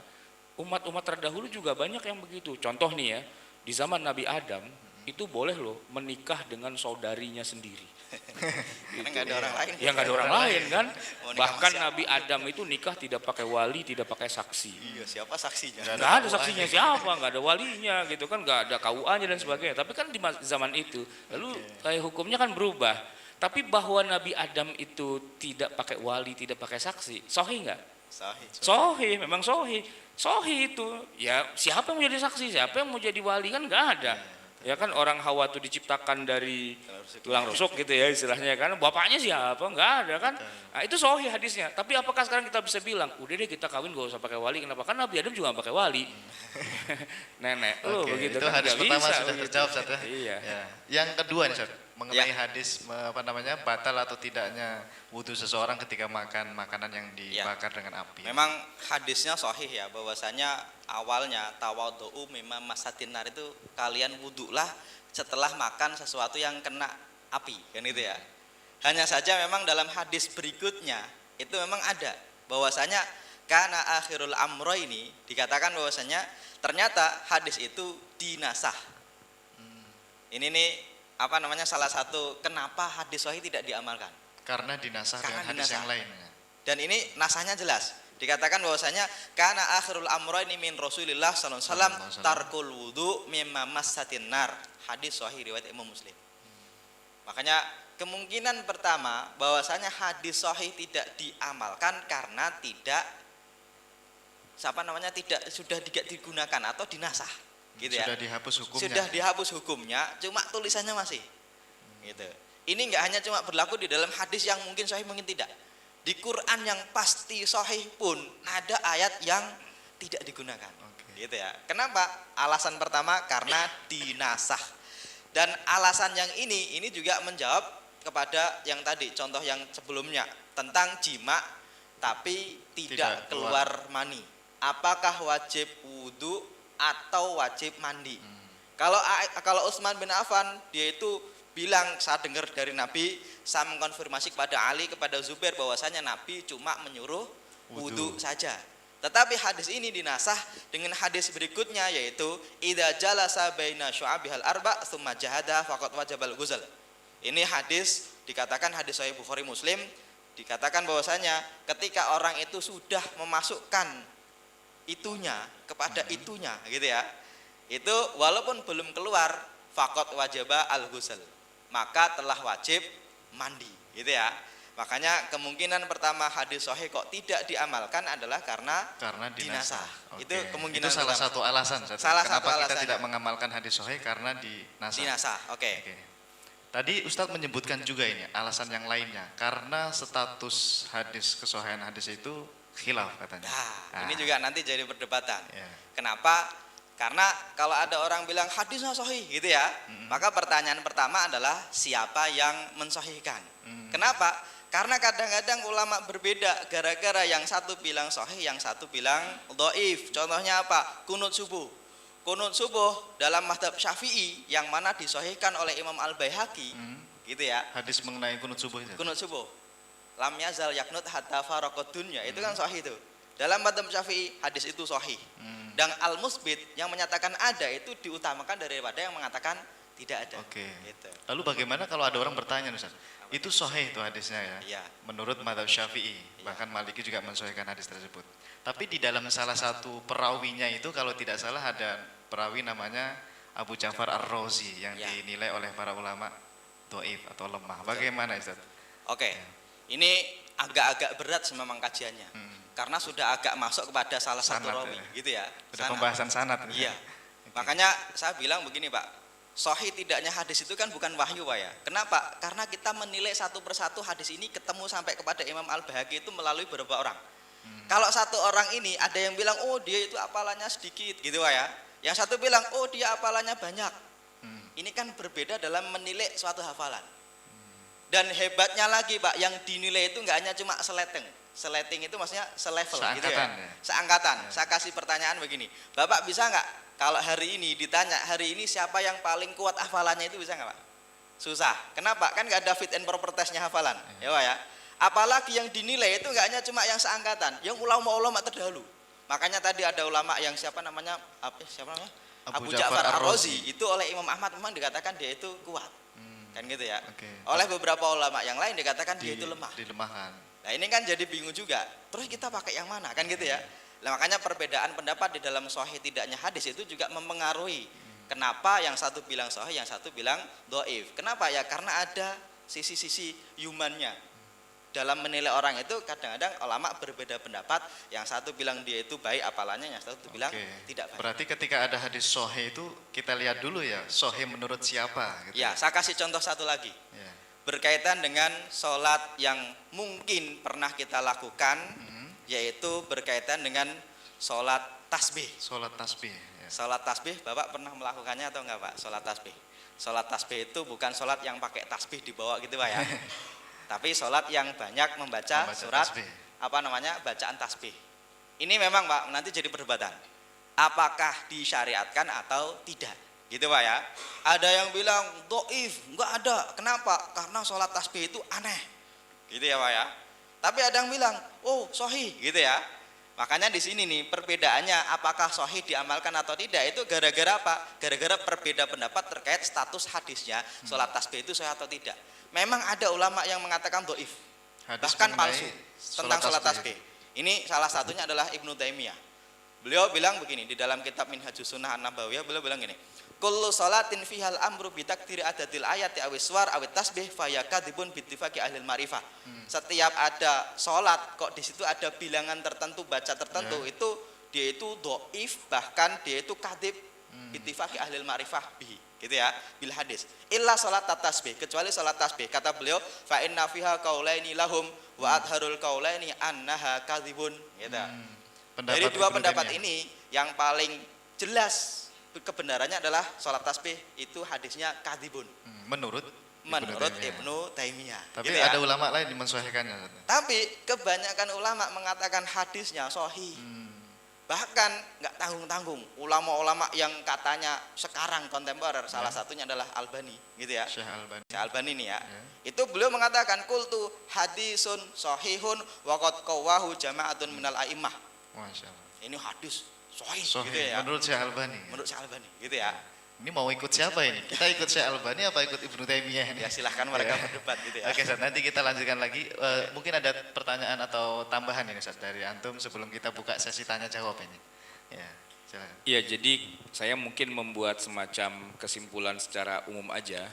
umat-umat terdahulu juga banyak yang begitu. Contoh nih ya, di zaman Nabi Adam itu boleh loh menikah dengan saudarinya sendiri. Karena nggak ada orang lain. Ya nggak ada orang lain kan. Mau nikah Bahkan sama siapa? Nabi Adam itu nikah tidak pakai wali, tidak pakai saksi. Iya, siapa saksinya? Nggak ada saksinya siapa, nggak ada walinya gitu kan, nggak ada KUA-nya dan sebagainya. Tapi kan di zaman itu, lalu kayak hukumnya kan berubah. Tapi bahwa Nabi Adam itu tidak pakai wali, tidak pakai saksi, sahih nggak? Sahih. Sahih, memang sahih. Sahih itu, ya siapa yang mau jadi saksi, siapa yang mau jadi wali kan nggak ada. Ya kan orang Hawa itu diciptakan dari tulang rusuk gitu ya istilahnya kan, bapaknya siapa? Nggak ada kan. Nah, itu sahih hadisnya. Tapi apakah sekarang kita bisa bilang, udah deh kita kawin gak usah pakai wali, kenapa? Kan Nabi Adam juga nggak pakai wali. Nenek, begitu itu kan hadis nggak pertama bisa, sudah begitu. terjawab Ustaz ya. Iya. Ya. Yang kedua nih Ustaz, mengenai hadis batal atau tidaknya wudu seseorang ketika makan makanan yang dibakar dengan api. Memang hadisnya sahih ya, bahwasanya awalnya tawadhu mimma masatin nar itu kalian wudulah setelah makan sesuatu yang kena api, kan itu ya. Hanya saja memang dalam hadis berikutnya itu memang ada bahwasanya karena akhirul amro ini dikatakan bahwasanya ternyata hadis itu dinasah. Ini nih salah satu kenapa hadis sahih tidak diamalkan. Karena dinasah dengan hadis yang lainnya. Dan ini nasahnya jelas. Dikatakan bahwasanya karena akhirul amraini min Rasulillah sallallahu alaihi wasallam tarkul wudu mimma massatin nar. Hadis sahih riwayat Imam Muslim. Makanya kemungkinan pertama bahwasanya hadis sahih tidak diamalkan karena tidak sudah tidak digunakan atau dinasah. Gitu ya. Sudah dihapus hukumnya. Sudah dihapus hukumnya, cuma tulisannya masih. Gitu. Ini enggak hanya cuma berlaku di dalam hadis yang mungkin sahih mungkin tidak. Di Quran yang pasti sahih pun ada ayat yang tidak digunakan. Gitu ya. Kenapa? Alasan pertama karena dinasah. Dan alasan yang ini juga menjawab kepada yang tadi contoh yang sebelumnya tentang jima tapi tidak keluar mani. Apakah wajib wudu atau wajib mandi? Kalau Utsman bin Affan dia itu bilang, saya dengar dari Nabi, saya mengkonfirmasi kepada Ali, kepada Zubair bahwasanya Nabi cuma menyuruh wudu saja. Tetapi hadis ini dinasah dengan hadis berikutnya yaitu idza jalasa baina syu'abihal arba tsumma jahada faqad wajabal ghusl. Ini hadis dikatakan hadis sahih Bukhari Muslim, dikatakan bahwasanya ketika orang itu sudah memasukkan itunya kepada itunya gitu ya. Itu walaupun belum keluar faqad wajaba al-ghusl, maka telah wajib mandi gitu ya. Makanya kemungkinan pertama hadis sahih kok tidak diamalkan adalah karena dinasah. Itu kemungkinan itu salah pertama. satu alasan. Kenapa kita tidak mengamalkan hadis sahih karena dinasah. Oke. Tadi Ustadz menyebutkan juga ini alasan yang lainnya karena status hadis kesahihan hadis itu khilaf katanya. Ini juga nanti jadi perdebatan. Ya. Kenapa? Karena kalau ada orang bilang hadisnya sahih gitu ya, maka pertanyaan pertama adalah siapa yang mensahihkan. Kenapa? Karena kadang-kadang ulama berbeda gara-gara yang satu bilang sahih, yang satu bilang dhaif. Contohnya apa? Kunut subuh. Kunut subuh dalam mazhab Syafi'i yang mana disahihkan oleh Imam Al-Baihaqi gitu ya. Hadis mengenai kunut subuh itu. Kunut subuh. Lam yazal yaknut hatta faraqad dunya. Itu kan sahih itu. Dalam mazhab Syafi'i hadis itu sahih. Dan Al-Musbit yang menyatakan ada itu diutamakan daripada yang mengatakan tidak ada. Gitu. Lalu bagaimana kalau ada orang bertanya Ustaz? Itu sahih itu hadisnya ya. Iya. Menurut mazhab Syafi'i, bahkan Maliki juga mensahihkan hadis tersebut. Tapi di dalam salah satu perawinya itu kalau tidak salah ada perawi namanya Abu Ja'far Ar-Razi yang dinilai oleh para ulama dhaif atau lemah. Bagaimana Ustaz? Oke. Ini agak-agak berat memang kajiannya. Karena sudah agak masuk kepada salah satu rawi gitu ya. Sudah pembahasan sanad. Iya. Makanya saya bilang begini Pak, sahih tidaknya hadis itu kan bukan wahyu Pak ya. Kenapa? Karena kita menilai satu persatu hadis ini ketemu sampai kepada Imam Al-Baihaqi itu melalui beberapa orang. Kalau satu orang ini ada yang bilang oh dia itu hafalannya sedikit gitu Pak ya. Yang satu bilang oh dia hafalannya banyak. Ini kan berbeda dalam menilai suatu hafalan. Dan hebatnya lagi Pak, yang dinilai itu enggak hanya cuma seleting. Seleting itu maksudnya selevel gitu ya. Seangkatan. Saya kasih pertanyaan begini. Bapak bisa enggak kalau hari ini ditanya hari ini siapa yang paling kuat hafalannya itu bisa enggak Pak? Susah. Kenapa? Kan enggak ada fit and proper testnya hafalan. Ya Pak ya. Apalagi yang dinilai itu enggak hanya cuma yang seangkatan, yang ulama-ulama terdahulu. Makanya tadi ada ulama yang siapa namanya? Abu Ja'far Ar-Razi itu oleh Imam Ahmad memang dikatakan dia itu kuat. Kan gitu ya. Oleh beberapa ulama yang lain dikatakan dia itu lemah. Dilemahkan. Nah ini kan jadi bingung juga. Terus kita pakai yang mana kan gitu ya. Nah, makanya perbedaan pendapat di dalam sahih tidaknya hadis itu juga mempengaruhi. Kenapa yang satu bilang sahih, yang satu bilang dhaif. Kenapa ya? Karena ada sisi-sisi humannya. Dalam menilai orang itu kadang-kadang ulama berbeda pendapat, yang satu bilang dia itu baik apalanya, yang satu bilang tidak baik. Berarti ketika ada hadis sahih itu kita lihat dulu ya, sahih menurut siapa gitu. Ya, saya kasih contoh satu lagi. Berkaitan dengan sholat yang mungkin pernah kita lakukan, yaitu berkaitan dengan sholat tasbih. Sholat tasbih. Sholat tasbih, Bapak pernah melakukannya atau enggak Pak? Sholat tasbih. Sholat tasbih itu bukan sholat yang pakai tasbih dibawa gitu Pak ya. Tapi sholat yang banyak membaca surat tasbih. Bacaan tasbih. Ini memang Pak nanti jadi perdebatan. Apakah disyariatkan atau tidak? Gitu Pak ya. Ada yang bilang dhaif, enggak ada. Kenapa? Karena sholat tasbih itu aneh. Gitu ya Pak ya. Tapi ada yang bilang, oh sahih, gitu ya. Makanya di sini nih perbedaannya apakah sahih diamalkan atau tidak itu gara-gara apa? Gara-gara perbeda pendapat terkait status hadisnya sholat tasbih itu sahih atau tidak. Memang ada ulama yang mengatakan dhaif, bahkan palsu tentang sholat tasbih. Ini salah satunya adalah Ibnu Taimiyah. Beliau bilang begini di dalam kitab Minhajus Sunnah An-Nabawiyah, beliau bilang gini, kullu salatin fihal amru bitakdiri adadil ayati awis suwar awit tasbih fayakadibun bittifaqi ahlil ma'rifah. Setiap ada sholat kok di situ ada bilangan tertentu, baca tertentu, itu dia itu dhaif, bahkan dia itu kadib bittifaqi ahlil ma'rifah bihi. Gitu ya, bil hadis. Illa salat tasbih, kecuali salat tasbih. Kata beliau, fa inna fiha qaulaini lahum wa adharul qaulaini annaha kadzibun. Gitu. Dari dua pendapat ini yang paling jelas kebenarannya adalah salat tasbih itu hadisnya kadzibun. Menurut Ibnu Taimiyah. Tapi gitu ada ulama lain yang mensahihkannya. Tapi kebanyakan ulama mengatakan hadisnya sahih. Bahkan nggak tanggung-tanggung ulama-ulama yang katanya sekarang kontemporer, salah satunya adalah Albani gitu ya, Syekh Albani nih ya. Itu beliau mengatakan kultu hadisun sahihun wa qad qawahu jama'atun minal a'immah. Ini hadis sahih gitu ya, menurut Syekh Albani. Menurut Syekh Albani gitu ya. Ini mau ikut siapa ini? Kita ikut Syekh Albani apa ikut Ibnu Taimiyah ini? Ya silahkan mereka berdebat gitu ya. Oke, Ustaz, nanti kita lanjutkan lagi. Mungkin ada pertanyaan atau tambahan ini Ustaz dari antum sebelum kita buka sesi tanya jawab ini. Ya, silakan. Iya, jadi saya mungkin membuat semacam kesimpulan secara umum aja.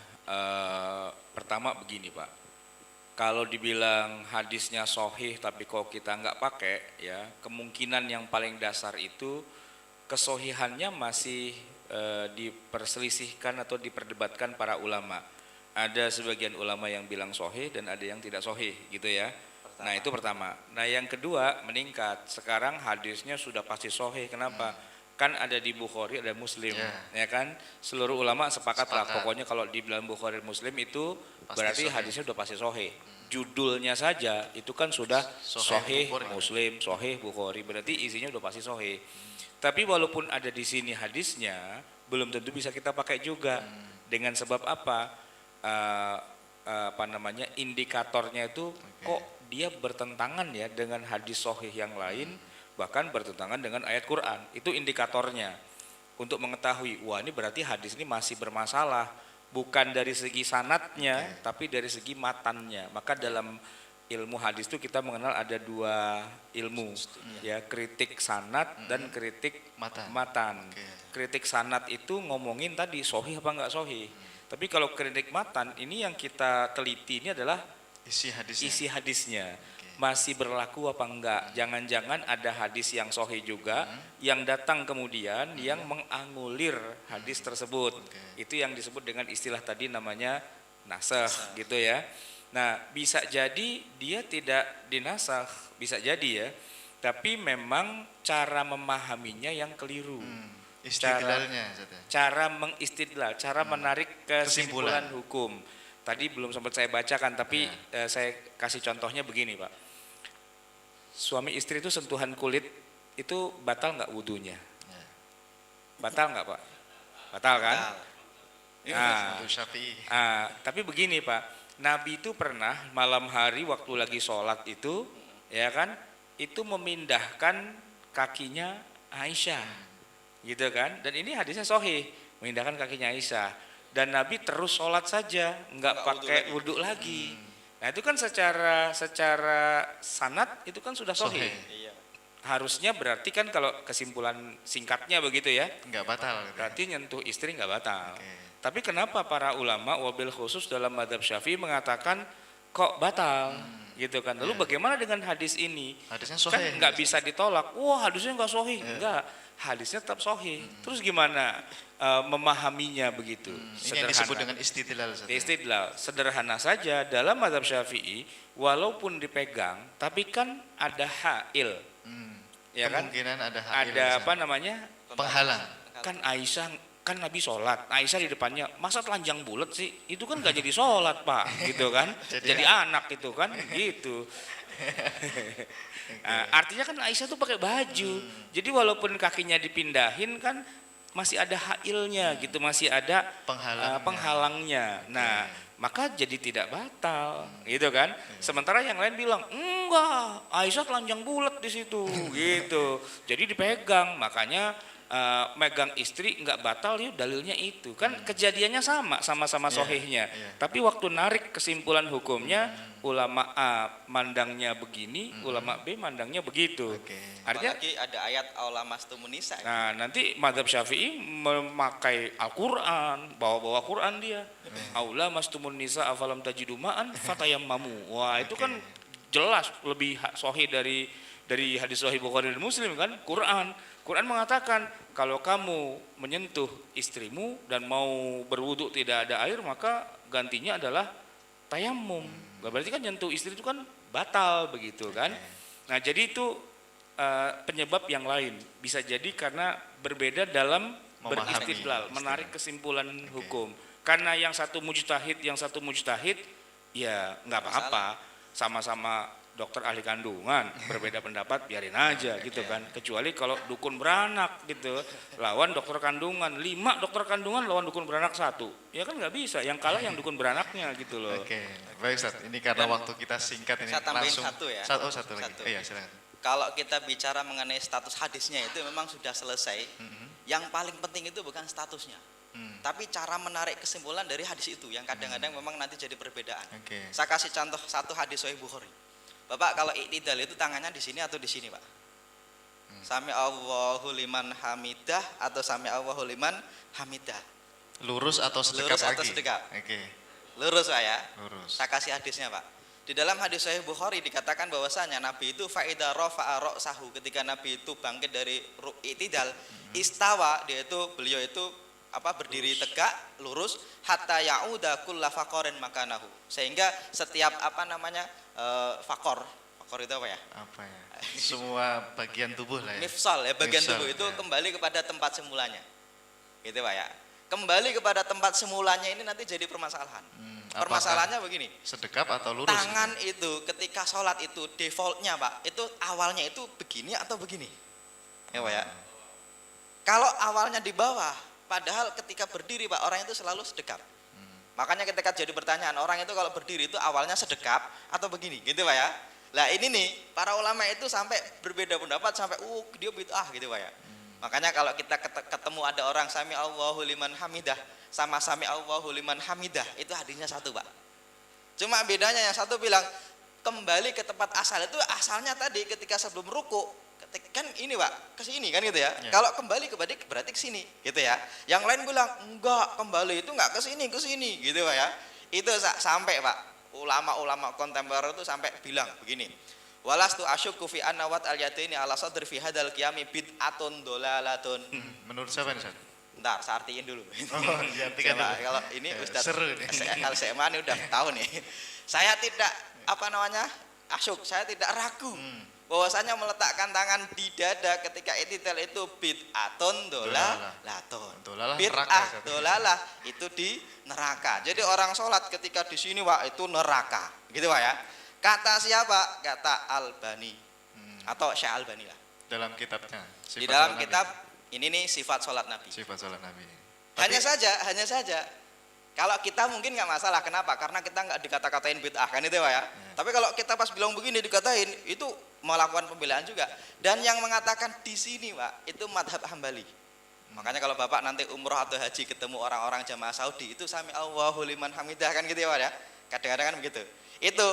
Pertama begini Pak, kalau dibilang hadisnya sahih tapi kok kita nggak pakai, ya kemungkinan yang paling dasar itu kesohihannya masih diperselisihkan atau diperdebatkan para ulama. Ada sebagian ulama yang bilang sahih dan ada yang tidak sahih gitu ya. Nah itu pertama. Nah yang kedua meningkat. Sekarang hadisnya sudah pasti sahih. Kenapa? Kan ada di Bukhari, ada Muslim, ya kan? Seluruh ulama sepakat lah. Pokoknya kalau di dalam Bukhari Muslim itu pasti berarti sahih. Hadisnya sudah pasti sahih. Judulnya saja itu kan sudah sahih Muslim, sahih Bukhari. Berarti isinya sudah pasti sahih. Tapi walaupun ada di sini hadisnya, belum tentu bisa kita pakai juga. Dengan sebab apa? Indikatornya itu kok dia bertentangan ya dengan hadis sahih yang lain, bahkan bertentangan dengan ayat Quran. Itu indikatornya untuk mengetahui, wah ini berarti hadis ini masih bermasalah, bukan dari segi sanadnya, tapi dari segi matannya. Maka dalam ilmu hadis itu kita mengenal ada dua ilmu, ya kritik sanad dan kritik matan. Kritik sanad itu ngomongin tadi sahih apa enggak sahih. Tapi kalau kritik matan ini yang kita teliti ini adalah isi hadisnya. Masih berlaku apa enggak? Jangan-jangan ada hadis yang sahih juga yang datang kemudian yang menganulir hadis tersebut. Itu yang disebut dengan istilah tadi namanya nasakh gitu ya. Nah, bisa jadi dia tidak dinasakh, bisa jadi ya. Tapi memang cara memahaminya yang keliru. Cara mengistidlal, cara menarik kesimpulan hukum. Tadi belum sempat saya bacakan, tapi saya kasih contohnya begini Pak. Suami istri itu sentuhan kulit itu batal nggak wudunya? Batal nggak Pak? Batal kan? Tapi begini Pak. Nabi itu pernah malam hari waktu lagi sholat itu, ya kan, itu memindahkan kakinya Aisyah. gitu kan. Dan ini hadisnya sahih, memindahkan kakinya Aisyah. Dan Nabi terus sholat saja, nggak pakai wudhu lagi. Nah itu kan secara sanad itu kan sudah sahih. Iya. Harusnya berarti kan kalau kesimpulan singkatnya begitu ya, nggak batal. berarti nyentuh istri nggak batal. Oke. Tapi kenapa para ulama wabil khusus dalam madzhab Syafi'i mengatakan kok batal gitu kan? Lalu bagaimana dengan hadis ini? Hadisnya Kan sahih. nggak bisa ditolak. Wah hadisnya nggak sahih, enggak. Hadisnya tetap sahih. Terus gimana memahaminya begitu? Ini yang disebut dengan istidlal. Istidlal sederhana saja dalam madzhab Syafi'i, walaupun dipegang, tapi kan ada hail, ya kan? Kemungkinan ada hail. Ada apa namanya? Penghalang. Kan Aisyah, kan Nabi sholat, Aisyah di depannya, masa telanjang bulat sih? Itu kan gak jadi sholat Pak, gitu kan? jadi anak itu kan, gitu. Nah, artinya kan Aisyah tuh pakai baju, jadi walaupun kakinya dipindahin kan masih ada hailnya gitu, masih ada penghalangnya. Nah, maka jadi tidak batal, gitu kan? Sementara yang lain bilang enggak, Aisyah telanjang bulat di situ, gitu. Jadi dipegang, makanya megang istri nggak batal yuk, dalilnya itu kan kejadiannya sama-sama sahihnya. Tapi waktu narik kesimpulan hukumnya, ulama A mandangnya begini, ulama B mandangnya begitu. Artinya apalagi ada ayat aulamastumun nisa. Nah, nanti madzhab Syafi'i memakai Al-Qur'an, bawa-bawa Quran dia. Aula mastumun nisa afalam tajidu ma'an fatayammamu. Wah, itu kan jelas lebih sahih dari hadis sahih Bukhari dan Muslim kan, Quran mengatakan kalau kamu menyentuh istrimu dan mau berwudu tidak ada air, maka gantinya adalah tayamum. Berarti kan nyentuh istri itu kan batal begitu kan. Nah, jadi itu penyebab yang lain. Bisa jadi karena berbeda dalam beristidlal, menarik kesimpulan hukum. Karena yang satu mujtahid, ya nggak apa-apa, sama-sama dokter ahli kandungan, berbeda pendapat biarin aja gitu kan. Kecuali kalau dukun beranak gitu, lawan dokter kandungan, 5 dokter kandungan lawan dukun beranak 1, ya kan nggak bisa, yang kalah yang dukun beranaknya gitu loh. Oke, baik Ustaz, ini karena waktu kita singkat ini saya tambahin langsung satu ya. Satu lagi. Iya, silakan. Kalau kita bicara mengenai status hadisnya itu memang sudah selesai. Yang paling penting itu bukan statusnya, tapi cara menarik kesimpulan dari hadis itu yang kadang-kadang memang nanti jadi perbedaan. Saya kasih contoh satu hadis Sahih Bukhari. Bapak kalau iktidal itu tangannya di sini atau di sini, Pak? Sami Allahu liman hamidah atau sami Allahu liman hamidah? Lurus atau sedekap lurus lagi? Atau sedekap? Oke. Lurus, Pak ya. Lurus. Saya kasih hadisnya, Pak. Di dalam hadis Sahih Bukhari dikatakan bahwasanya Nabi itu faida rafa'a ra'sahu, ketika Nabi itu bangkit dari iktidal, istawa, beliau itu berdiri tegak lurus hatta ya'uda kulla faqarin makanahu, sehingga setiap fakor itu apa ya? Semua bagian tubuh lah ya. Mifsal ya, bagian tubuh itu kembali kepada tempat semulanya. Gitu Pak ya. Kembali kepada tempat semulanya ini nanti jadi permasalahan. Permasalahannya begini. Sedekap atau lurus? Tangan itu ketika sholat itu defaultnya Pak, itu awalnya itu begini atau begini? Ya Pak ya. Kalau awalnya di bawah, padahal ketika berdiri Pak, orang itu selalu sedekap. Makanya ketika jadi pertanyaan, orang itu kalau berdiri itu awalnya sedekap atau begini, gitu Pak ya. Lah ini nih, para ulama itu sampai berbeda pendapat, sampai dia bid'ah gitu Pak ya. Makanya kalau kita ketemu ada orang sami Allahu liman hamidah sama sami Allahu liman hamidah, itu hadisnya satu Pak. Cuma bedanya yang satu bilang kembali ke tempat asal, itu asalnya tadi ketika sebelum ruku, kan ini Pak, ke sini kan gitu ya. Kalau kembali berarti ke sini gitu ya. Yang lain bilang enggak, kembali itu enggak ke sini gitu Pak ya. Itu sampai Pak, ulama-ulama kontemporer itu sampai bilang begini. Walastu asyukku fi anna wat al-yadaini ala sadri fi hadal qiyami bid'atun dolalatun. Menurut siapa nih, Ustaz? Bentar, saya artiin dulu. Diartikan dulu. Kalau ini Ustaz seru nih. SMA ini udah tahu nih. Saya tidak asyuk, saya tidak ragu bahwasanya meletakkan tangan di dada ketika i'tidal itu bid'atun dolalatun. Bid'ah dolalah itu di neraka. Jadi orang sholat ketika di sini Pak itu neraka. Gitu Pak ya. Kata siapa? Kata Albani atau Syekh Albani lah. Dalam kitabnya. Di dalam kitab ini nih sifat sholat Nabi. Sifat sholat Nabi. Hanya saja. Kalau kita mungkin nggak masalah, kenapa? Karena kita nggak dikata-katain bid'ah kan itu Pak ya. Tapi kalau kita pas bilang begini dikatain, itu melakukan pembelaan juga. Dan yang mengatakan di sini Pak, itu madhab Hambali. Makanya kalau Bapak nanti umroh atau haji ketemu orang-orang jamaah Saudi itu sami Allahu liman hamidah kan gitu ya Pak ya. Kadang-kadang kan begitu. Itu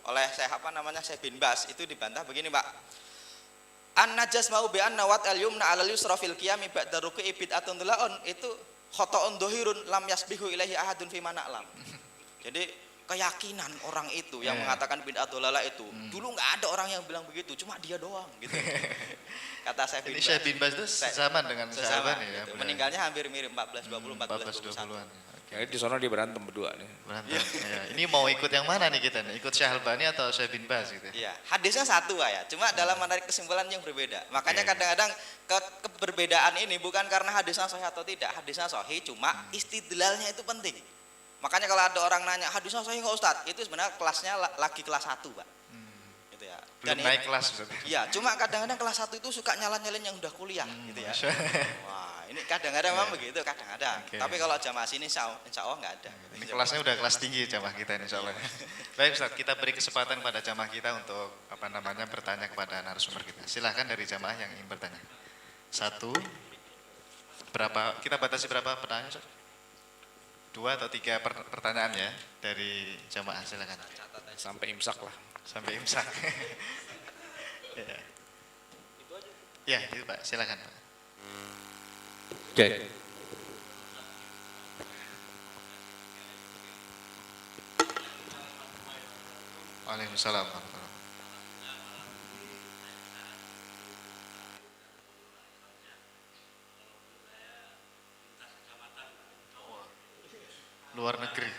oleh Syekh bin Bas itu dibantah begini Pak. An-najas mau bi anna wat al-yumna 'alal yusra fil qiyami ba'da ruku'i bid'atun dalaun itu khata'un dhahirun lam yasbihu ilaihi ahadun fi mana'lam. Jadi keyakinan orang itu yang mengatakan bid'ah dalalah itu dulu nggak ada orang yang bilang begitu, cuma dia doang gitu. Kata Syekh bin Bas itu sezaman dengan sahabat ya. Gitu. Meninggalnya hampir mirip 1420 1421. Ya, di sana dia berantem berdua nih. Berantem. Ya. Ini mau ikut yang mana nih kita nih? Ikut Syekh Albani atau Syekh bin Bas gitu? Iya, hadisnya satu Pak ya. Cuma dalam menarik kesimpulan yang berbeda. Makanya kadang-kadang keberbedaan ini bukan karena hadisnya sahih atau tidak. Hadisnya sahih cuma istidlalnya itu penting. Makanya kalau ada orang nanya hadisnya sahih nggak Ustaz? Itu sebenarnya kelasnya lagi kelas 1 Pak. Gitu ya. Belum naik kelas Ustaz. Iya, cuma kadang-kadang kelas 1 itu suka nyala-nyalain yang udah kuliah gitu ya. Wah, ini kadang-kadang memang begitu, kadang-kadang. Tapi kalau jamaah sini insya Allah nggak ada. Gitu. Ini kelasnya udah kelas tinggi jamaah kita ini insya Allah. Baik Ustaz, kita beri kesempatan pada jamaah kita untuk bertanya kepada narasumber kita. Silahkan dari jamaah yang ingin bertanya. Kita batasi berapa pertanyaan Ustaz? 2 atau 3 pertanyaan ya dari jamaah, silakan. Sampai imsak lah. Sampai imsak. Ya, itu Pak, silakan Pak. Oke. Waalaikumsalam. Luar negeri.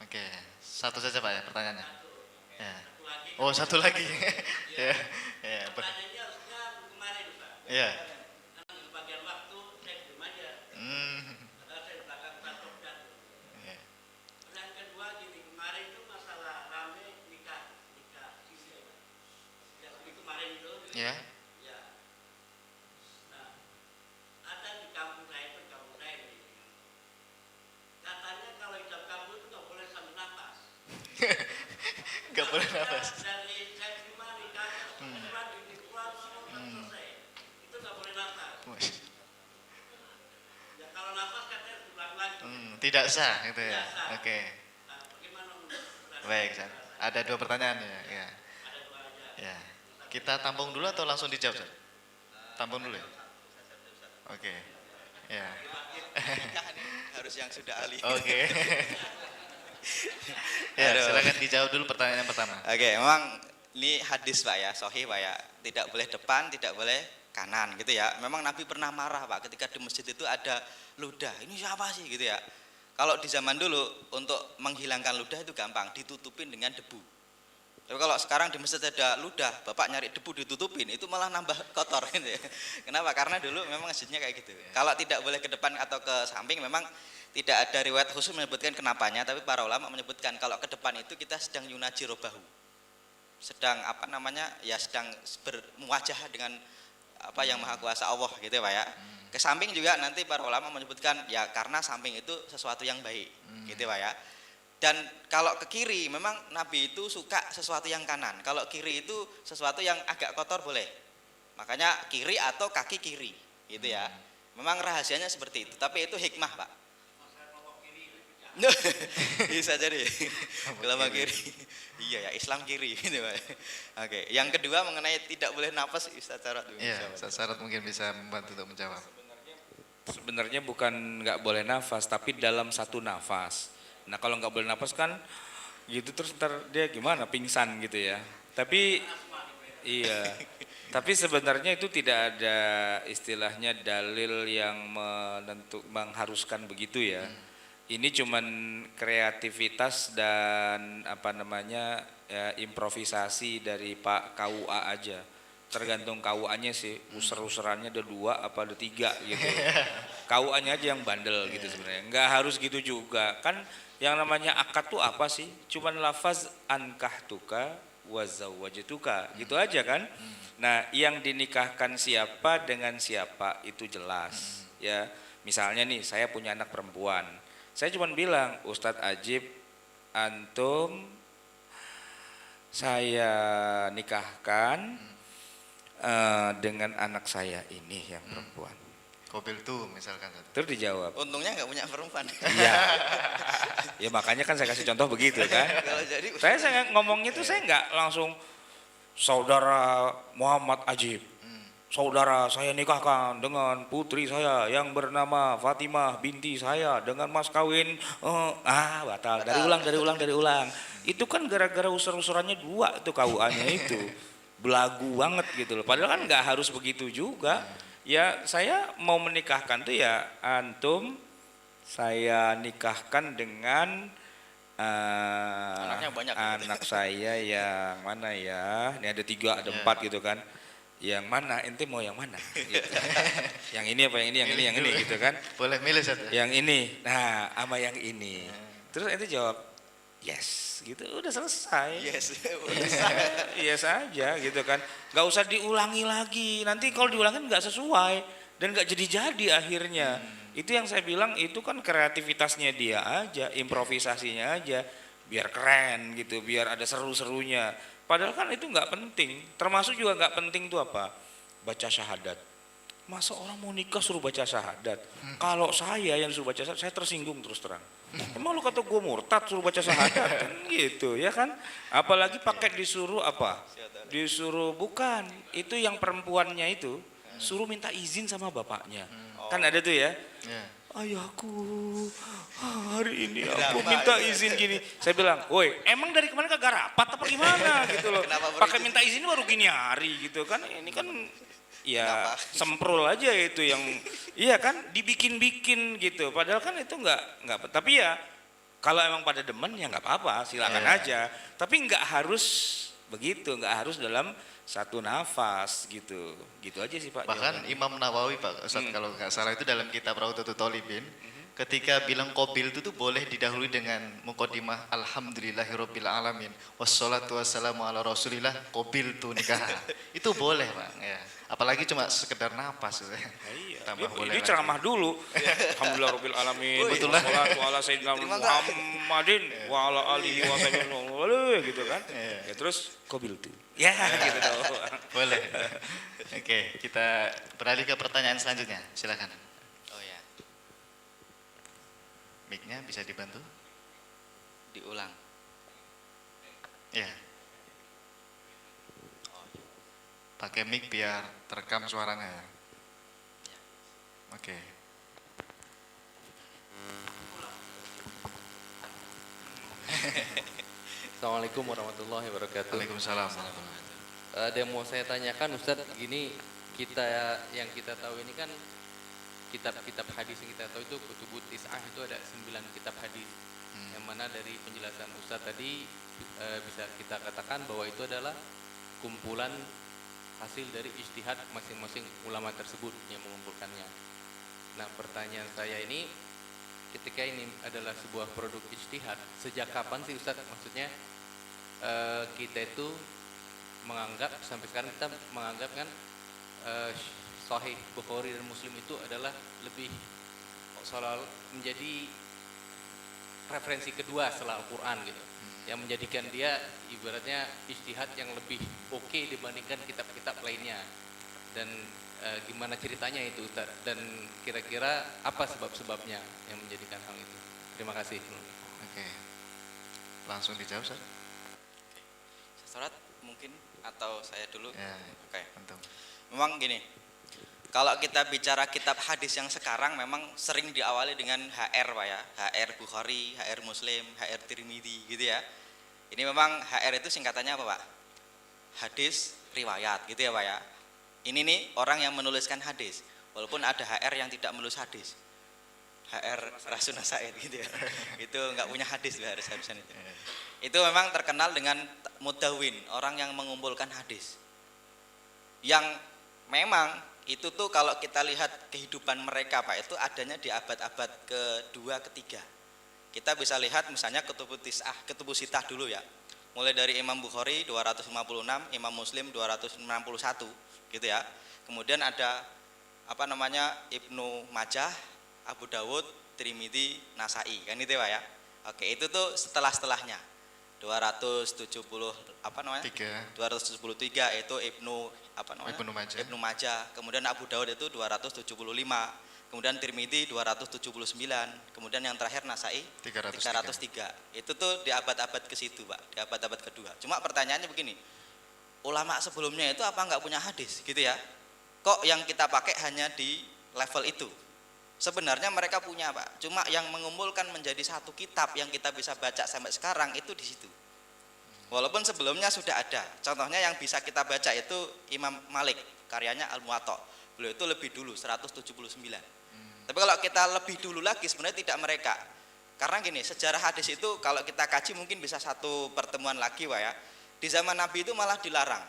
Oke, satu saja Pak ya pertanyaannya. Ya. Oh, satu lagi. Ya. Ya. Pertanyaannya harusnya kemarin Pak. Ya. Karena di sebagian waktu saya diam aja. Padahal saya di belakang kantor dan. Pertanyaan kedua gini, kemarin itu masalah rame nikah sisi. Ya, kemarin itu. Ya. Ya. Nah, ada di kampung saya itu ini. Katanya kalau hidup kampung itu nggak boleh sambil nafas. Nggak boleh nafas. Dari saya cuma nikah, cuma di keluar semua selesai. Itu nggak boleh nafas. Ya kalau nafas katanya diulang lagi. Tidak sah gitu ya. Oke. Nah, bagaimana Baik, San. Ada 2 pertanyaan ya. Ya. Ada 2 aja. Ya. Kita tampung dulu atau langsung dijawab, San? Tampung dulu ya. Oke. Ya. Harus yang sudah ahli. Oke. Ya, silakan dijawab dulu pertanyaan yang pertama. Oke, memang ini hadis Pak ya, sahih Pak ya. Tidak boleh depan, tidak boleh kanan gitu ya. Memang Nabi pernah marah Pak ketika di masjid itu ada ludah. Ini siapa sih gitu ya. Kalau di zaman dulu untuk menghilangkan ludah itu gampang, ditutupin dengan debu. Tapi kalau sekarang di masjid ada ludah, Bapak nyari debu ditutupin, itu malah nambah kotor gitu ya. Kenapa? Karena dulu memang masjidnya kayak gitu. Kalau tidak boleh ke depan atau ke samping memang tidak ada riwayat khusus menyebutkan kenapanya, tapi para ulama menyebutkan kalau ke depan itu kita sedang yunaji robahu. Sedang sedang bermuwajah dengan apa yang maha kuasa Allah gitu ya Pak ya. Ke samping juga nanti para ulama menyebutkan ya karena samping itu sesuatu yang baik gitu ya Pak ya. Dan kalau ke kiri memang Nabi itu suka sesuatu yang kanan. Kalau kiri itu sesuatu yang agak kotor boleh. Makanya kiri atau kaki kiri gitu ya. Memang rahasianya seperti itu, tapi itu hikmah Pak. Bisa jadi kelompok kiri. Iya ya, Islam kiri gitu Pak. Oke, yang kedua mengenai tidak boleh nafas Ustaz Syarat. Iya, Ustaz Syarat mungkin bisa membantu untuk menjawab. Sebenarnya bukan nggak boleh nafas, tapi dalam satu nafas. Nah kalau nggak boleh nafas kan gitu terus ntar dia gimana pingsan gitu ya. Tapi iya. Tapi sebenarnya itu tidak ada istilahnya dalil yang mengharuskan begitu ya. Ini cuman kreativitas dan improvisasi dari Pak KUA aja. Tergantung KUA-nya sih, user-userannya ada 2 apa ada 3 gitu. KUA-nya aja yang bandel gitu sebenarnya. Nggak harus gitu juga. Kan yang namanya akad tuh apa sih? Cuman lafaz ankahtuka wa zawwajtuka. Gitu aja kan? Nah, yang dinikahkan siapa dengan siapa itu jelas. Ya, misalnya nih saya punya anak perempuan. Saya cuman bilang, Ustadz Ajib, antum saya nikahkan dengan anak saya ini yang perempuan. Kobil tuh misalkan. Terus dijawab. Untungnya nggak punya perempuan. Iya. Ya makanya kan saya kasih contoh begitu kan. Kalau jadi Saya ngomongnya itu saya nggak langsung saudara Muhammad Ajib. Saudara saya nikahkan dengan putri saya yang bernama Fatimah binti saya dengan mas kawin batal. Dari ulang. Itu kan gara-gara usur-usurannya 2 itu KUA-nya itu. Belagu banget gitu loh. Padahal kan nggak harus begitu juga. Ya saya mau menikahkan tuh ya antum saya nikahkan dengan anaknya banyak anak saya yang mana ya, ini ada 3 ada 4 gitu kan, yang mana ente mau yang mana gitu. Yang ini apa yang ini gitu kan, boleh milih satu yang ini, nah sama yang ini, terus ente jawab yes gitu, udah selesai. Yes aja gitu kan, nggak usah diulangi lagi, nanti kalau diulangin nggak sesuai dan nggak jadi akhirnya. Itu yang saya bilang, itu kan kreativitasnya dia aja, improvisasinya aja, biar keren gitu, biar ada seru-serunya. Padahal kan itu nggak penting, termasuk juga nggak penting tuh apa, baca syahadat. Masa orang mau nikah suruh baca syahadat? Kalau saya yang suruh baca syahadat, saya tersinggung terus terang. Emang lu kata gue murtad suruh baca syahadat kan gitu ya kan? Apalagi pakai disuruh apa? Disuruh bukan, itu yang perempuannya itu suruh minta izin sama bapaknya. Kan ada tuh ya. Ayahku hari ini aku minta izin gini. Saya bilang, woi emang dari kemarin kagak rapat apa gimana gitu loh. Pakai minta izin baru gini hari gitu kan. Ini kan ya semprol aja itu yang iya kan dibikin-bikin gitu. Padahal kan itu enggak tapi ya kalau emang pada demen ya nggak apa-apa, silakan aja. Tapi nggak harus begitu, nggak harus dalam satu nafas gitu. Gitu aja sih Pak. Bahkan jawabannya. Imam Nawawi Pak Ustadz kalau nggak salah itu dalam kitab Raudatul Thalibin ketika bilang qabil itu tuh boleh didahului dengan muqaddimah alhamdulillahirabbil alamin wassalatu wassalamu ala rasulillah qabil tuh nikah. Itu boleh Pak ya. Apalagi cuma sekedar napas Iya. Ini ceramah dulu. Alhamdulillahirabbil alamin. Wassalatu ala sayyidina Muhammadin wa ala alihi wa sahbihi gitu kan. Ya terus qabil tuh. Ya gitu dong. Boleh. Oke, kita beralih ke pertanyaan selanjutnya. Silakan. Oh ya. Mic-nya bisa dibantu? Diulang. Ya. Pakai mic biar terekam suaranya. Oke. Assalamualaikum warahmatullahi wabarakatuh. Waalaikumsalam. Ada yang mau saya tanyakan Ustadz, gini yang kita tahu ini kan kitab-kitab hadis yang kita tahu itu kutubut tis'ah itu ada 9 kitab hadis. Yang mana dari penjelasan Ustadz tadi bisa kita katakan bahwa itu adalah kumpulan hasil dari ijtihad masing-masing ulama tersebut yang mengumpulkannya. Nah, pertanyaan saya ini, ketika ini adalah sebuah produk ijtihad, sejak kapan sih Ustadz, maksudnya kita itu menganggap, sampai sekarang kita menganggap kan Sahih Bukhari dan Muslim itu adalah lebih soal menjadi referensi kedua setelah Al-Quran gitu, yang menjadikan dia ibaratnya ijtihad yang lebih oke dibandingkan kitab-kitab lainnya. Dan gimana ceritanya itu Ustaz, dan kira-kira apa sebab-sebabnya yang menjadikan hal itu? Terima kasih. Oke. Langsung dijawab Ustaz. Surat mungkin atau saya dulu? Ya, Oke. Antum. Memang gini, kalau kita bicara kitab hadis yang sekarang memang sering diawali dengan HR Pak ya, HR Bukhari, HR Muslim, HR Tirmidzi gitu ya. Ini memang HR itu singkatannya apa Pak? Hadis riwayat gitu ya Pak ya. Ini nih orang yang menuliskan hadis, walaupun ada HR yang tidak menulis hadis. HR Rasuna Said gitu ya. Itu enggak punya hadis harus-harusan itu. Itu memang terkenal dengan mudawin, orang yang mengumpulkan hadis. Yang memang itu tuh kalau kita lihat kehidupan mereka Pak, itu adanya di abad-abad kedua, ketiga. Kita bisa lihat misalnya Kutubus Sittah dulu ya. Mulai dari Imam Bukhari 256, Imam Muslim 261 gitu ya. Kemudian ada Ibnu Majah, Abu Dawud, Tirmidzi, Nasai, kan itu Pak ya. Oke, itu tuh setelahnya. 273 itu Ibnu Majah. Kemudian Abu Dawud itu 275. Kemudian Tirmidzi 279. Kemudian yang terakhir Nasai 303. Itu tuh di abad-abad ke situ, Pak, di abad-abad kedua. Cuma pertanyaannya begini. Ulama sebelumnya itu apa enggak punya hadis gitu ya? Kok yang kita pakai hanya di level itu? Sebenarnya mereka punya Pak, cuma yang mengumpulkan menjadi satu kitab yang kita bisa baca sampai sekarang itu di situ. Walaupun sebelumnya sudah ada, contohnya yang bisa kita baca itu Imam Malik, karyanya Al-Muwatta. Beliau itu lebih dulu 179. Tapi kalau kita lebih dulu lagi sebenarnya tidak mereka. Karena gini, sejarah hadis itu kalau kita kaji mungkin bisa satu pertemuan lagi Pak ya. Di zaman Nabi itu malah dilarang.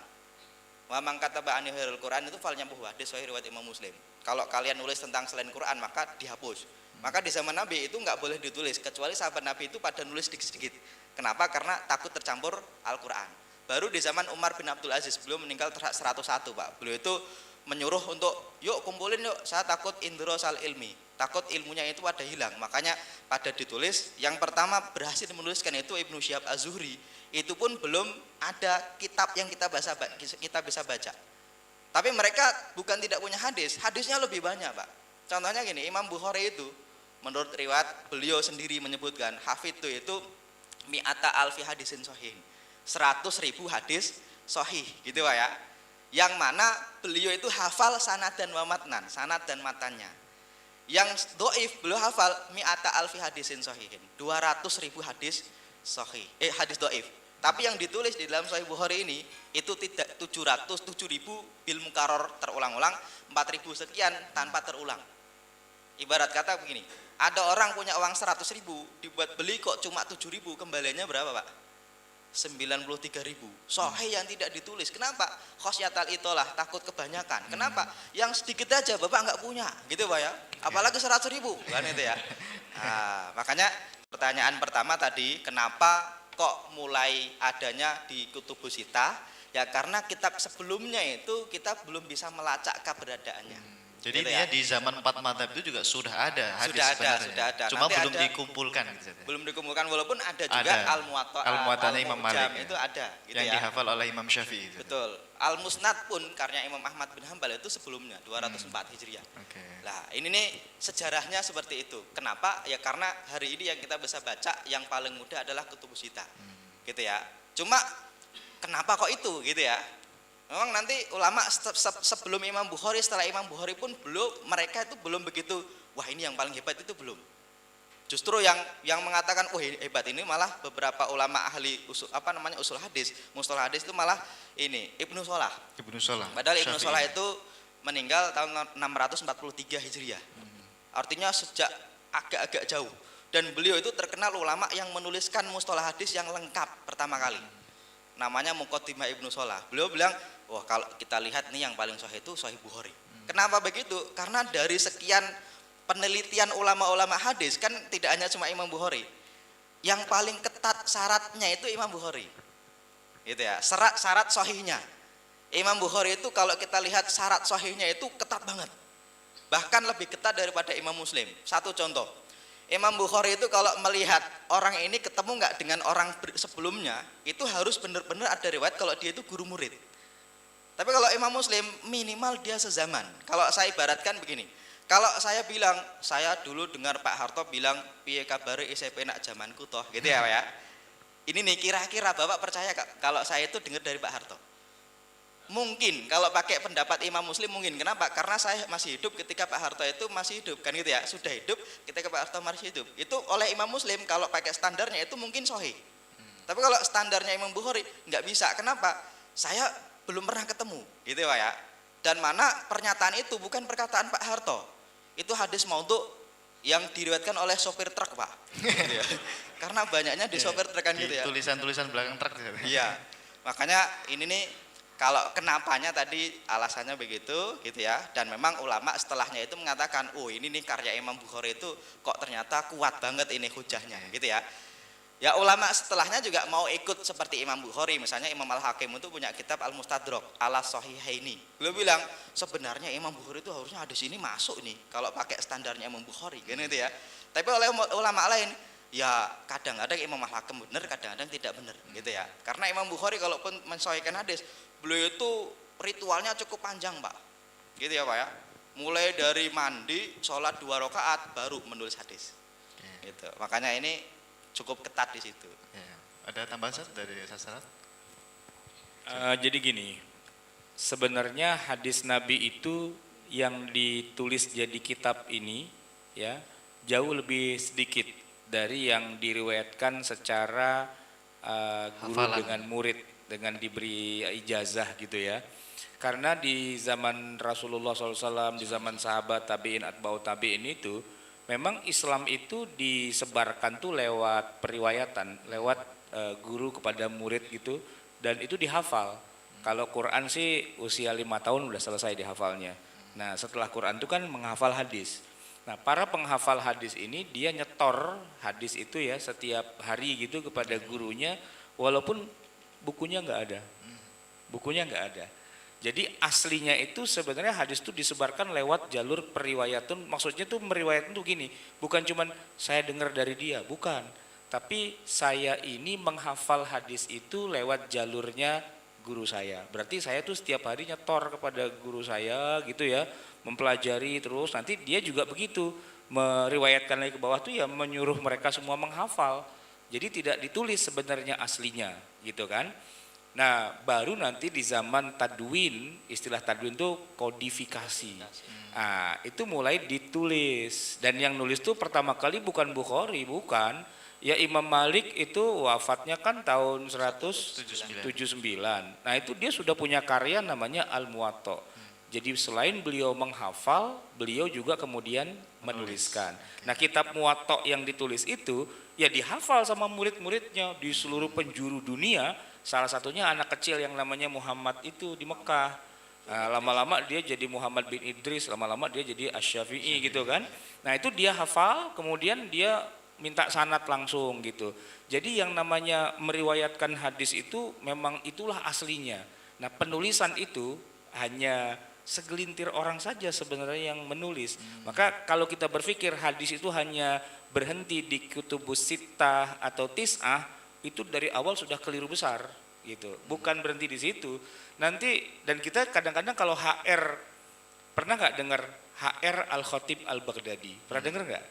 Wa man kataba anil Quran itu falnya hadis sahih riwayat Imam Muslim. Kalau kalian nulis tentang selain Quran maka dihapus. Maka di zaman Nabi itu nggak boleh ditulis kecuali sahabat Nabi itu pada nulis sedikit-sedikit. Kenapa? Karena takut tercampur Al-Quran. Baru di zaman Umar bin Abdul Aziz, beliau meninggal 101 Pak. Beliau itu menyuruh untuk yuk kumpulin yuk, saya takut indrosal ilmi, takut ilmunya itu pada hilang. Makanya pada ditulis. Yang pertama berhasil menuliskan itu Ibnu Syihab Az-Zuhri. Itu pun belum ada kitab yang kita bisa baca. Tapi mereka bukan tidak punya hadis, hadisnya lebih banyak Pak. Contohnya gini, Imam Bukhari itu menurut riwayat beliau sendiri menyebutkan hafidhu itu mi'ata alfi hadisin sahih, 100.000 hadis sahih gitu Pak ya. Yang mana beliau itu hafal sanad dan matnan, sanad dan matannya. Yang dhaif beliau hafal mi'ata alfi hadisin sahihin, 200.000 hadis sahih, hadis dhaif. Tapi yang ditulis di dalam Sahih Bukhari ini itu tidak 707.000 bil mukarrar terulang-ulang, 4.000 sekian tanpa terulang. Ibarat kata begini, ada orang punya uang 100.000 dibuat beli kok cuma 7.000, kembaliannya berapa Pak? 93.000. Sahih yang tidak ditulis. Kenapa? Khosyatal itolah, takut kebanyakan. Kenapa? Yang sedikit aja Bapak enggak punya, gitu Pak ya. Apalagi 100.000, kan itu ya. Nah, makanya pertanyaan pertama tadi, kenapa kok mulai adanya di Kutubus Sittah? Ya karena kitab sebelumnya itu kita belum bisa melacak keberadaannya. Jadi gitu dia di zaman 4 mazhab itu juga sudah ada hadis sudah ada. Cuma nanti belum ada, dikumpulkan gitu. Belum dikumpulkan walaupun ada juga Al-Muwatta'nya Imam Malik itu ada gitu yang ya. dihafal oleh Imam Syafi'i itu. Betul. Al-Musnad pun karya Imam Ahmad bin Hanbal itu sebelumnya 204 Hijriah. Okay. Nah, ini nih sejarahnya seperti itu. Kenapa? Ya karena hari ini yang kita bisa baca yang paling mudah adalah Kutubus Sittah. Gitu ya. Cuma kenapa kok itu gitu ya? Memang nanti ulama sebelum Imam Bukhari, setelah Imam Bukhari pun mereka itu belum begitu, wah ini yang paling hebat itu belum. Justru yang mengatakan wah hebat ini malah beberapa ulama ahli usul hadis, mustalah hadis itu malah ini Ibnu Shalah. Padahal Ibnu Shalah itu meninggal tahun 643 Hijriah. Artinya sejak agak-agak jauh. Dan beliau itu terkenal ulama yang menuliskan mustalah hadis yang lengkap pertama kali. Namanya Muqaddimah Ibnu Shalah. Beliau bilang, wah kalau kita lihat nih yang paling sahih itu Sahih Bukhari. Kenapa begitu? Karena dari sekian penelitian ulama-ulama hadis kan tidak hanya cuma Imam Bukhari. Yang paling ketat syaratnya itu Imam Bukhari. Gitu ya, syarat sahihnya. Imam Bukhari itu kalau kita lihat syarat sahihnya itu ketat banget. Bahkan lebih ketat daripada Imam Muslim. Satu contoh. Imam Bukhari itu kalau melihat orang ini ketemu nggak dengan orang sebelumnya, itu harus benar-benar ada riwayat kalau dia itu guru murid. Tapi kalau Imam Muslim minimal dia sezaman. Kalau saya ibaratkan begini, kalau saya bilang, saya dulu dengar Pak Harto bilang piye kabare isih penak zamanku toh, gitu ya Pak ya. Ini nih kira-kira Bapak percaya kalau saya itu dengar dari Pak Harto? Mungkin kalau pakai pendapat Imam Muslim mungkin. Kenapa? Karena saya masih hidup ketika Pak Harto itu masih hidup, kan gitu ya. Sudah hidup ketika Pak Harto masih hidup. Itu oleh Imam Muslim kalau pakai standarnya itu mungkin sahih. Tapi kalau standarnya Imam Bukhari nggak bisa. Kenapa? Saya belum pernah ketemu, gitu Pak ya. Dan mana pernyataan itu bukan perkataan Pak Harto. Itu hadis maudhu yang diriwayatkan oleh sopir truk Pak. Gitu ya. Karena banyaknya di sopir truk kan gitu ya. Tulisan-tulisan belakang truk. Iya. Makanya ini nih kalau kenapanya tadi alasannya begitu gitu ya, dan memang ulama setelahnya itu mengatakan, oh ini nih karya Imam Bukhari itu kok ternyata kuat banget ini hujahnya gitu ya. Ya ulama setelahnya juga mau ikut seperti Imam Bukhari, misalnya Imam Al-Hakim itu punya kitab Al-Mustadrak ala Sahihaini. Beliau bilang sebenarnya Imam Bukhari itu harusnya hadis ini masuk nih kalau pakai standarnya Imam Bukhari kan gitu ya. Tapi oleh ulama lain ya kadang-kadang Imam Al-Hakim benar, kadang-kadang tidak benar gitu ya. Karena Imam Bukhari kalaupun mensahihkan hadis, beliau itu ritualnya cukup panjang Pak. Gitu ya Pak ya. Mulai dari mandi, sholat 2 rakaat baru menulis hadis. Gitu. Makanya ini cukup ketat di situ. Ya. Ada tambahan dari Sasarat? Jadi gini, sebenarnya hadis Nabi itu yang ditulis jadi kitab ini ya jauh lebih sedikit dari yang diriwayatkan secara guru hafalan dengan murid, dengan diberi ijazah gitu ya. Karena di zaman Rasulullah SAW, di zaman sahabat tabi'in, atba'ut tabi'in itu memang Islam itu disebarkan tuh lewat periwayatan, lewat guru kepada murid gitu, dan itu dihafal. Kalau Quran sih usia 5 tahun udah selesai dihafalnya. Nah setelah Quran itu kan menghafal hadis. Nah para penghafal hadis ini dia nyetor hadis itu ya setiap hari gitu kepada gurunya, walaupun bukunya nggak ada. Bukunya nggak ada. Jadi aslinya itu sebenarnya hadis itu disebarkan lewat jalur periwayatun. Maksudnya tuh meriwayatkan tuh gini, bukan cuman saya dengar dari dia, bukan. Tapi saya ini menghafal hadis itu lewat jalurnya guru saya. Berarti saya tuh setiap hari nyetor kepada guru saya gitu ya, mempelajari terus. Nanti dia juga begitu, meriwayatkan lagi ke bawah tuh ya menyuruh mereka semua menghafal. Jadi tidak ditulis sebenarnya aslinya gitu kan. Nah baru nanti di zaman tadwin, istilah tadwin itu kodifikasi. Nah itu mulai ditulis, dan yang nulis tuh pertama kali bukan Bukhari, bukan. Ya Imam Malik itu wafatnya kan tahun 179. Nah itu dia sudah punya karya namanya Al-Muwatta. Jadi selain beliau menghafal, beliau juga kemudian menuliskan. Nah kitab Muwatta yang ditulis itu ya dihafal sama murid-muridnya di seluruh penjuru dunia. Salah satunya anak kecil yang namanya Muhammad itu di Mekah. Nah, lama-lama dia jadi Muhammad bin Idris, lama-lama dia jadi Asy-Syafi'i gitu kan. Nah itu dia hafal, kemudian dia minta sanad langsung gitu. Jadi yang namanya meriwayatkan hadis itu memang itulah aslinya. Nah penulisan itu hanya segelintir orang saja sebenarnya yang menulis. Maka kalau kita berpikir hadis itu hanya berhenti di kutubus sittah atau tis'ah, itu dari awal sudah keliru besar gitu. Bukan berhenti di situ. Nanti dan kita kadang-kadang kalau HR, pernah nggak dengar HR Al-Khatib Al-Baghdadi? Pernah dengar nggak?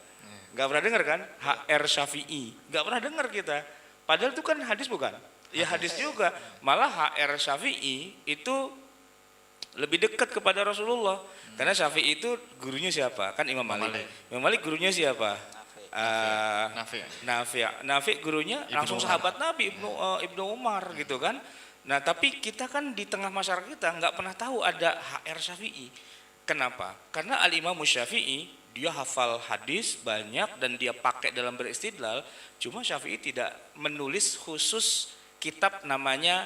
Nggak pernah dengar kan? HR Syafi'i, nggak pernah dengar kita. Padahal itu kan hadis bukan? Ya hadis juga. Malah HR Syafi'i itu lebih dekat kepada Rasulullah. Karena Syafi'i itu gurunya siapa? Kan Imam Malik. Imam Malik gurunya siapa? Nafi gurunya langsung sahabat Nabi Ibnu Umar gitu kan. Nah tapi kita kan di tengah masyarakat kita nggak pernah tahu ada HR Syafi'i. Kenapa? Karena Al-Imam Syafi'i dia hafal hadis banyak dan dia pakai dalam beristidlal. Cuma Syafi'i tidak menulis khusus kitab namanya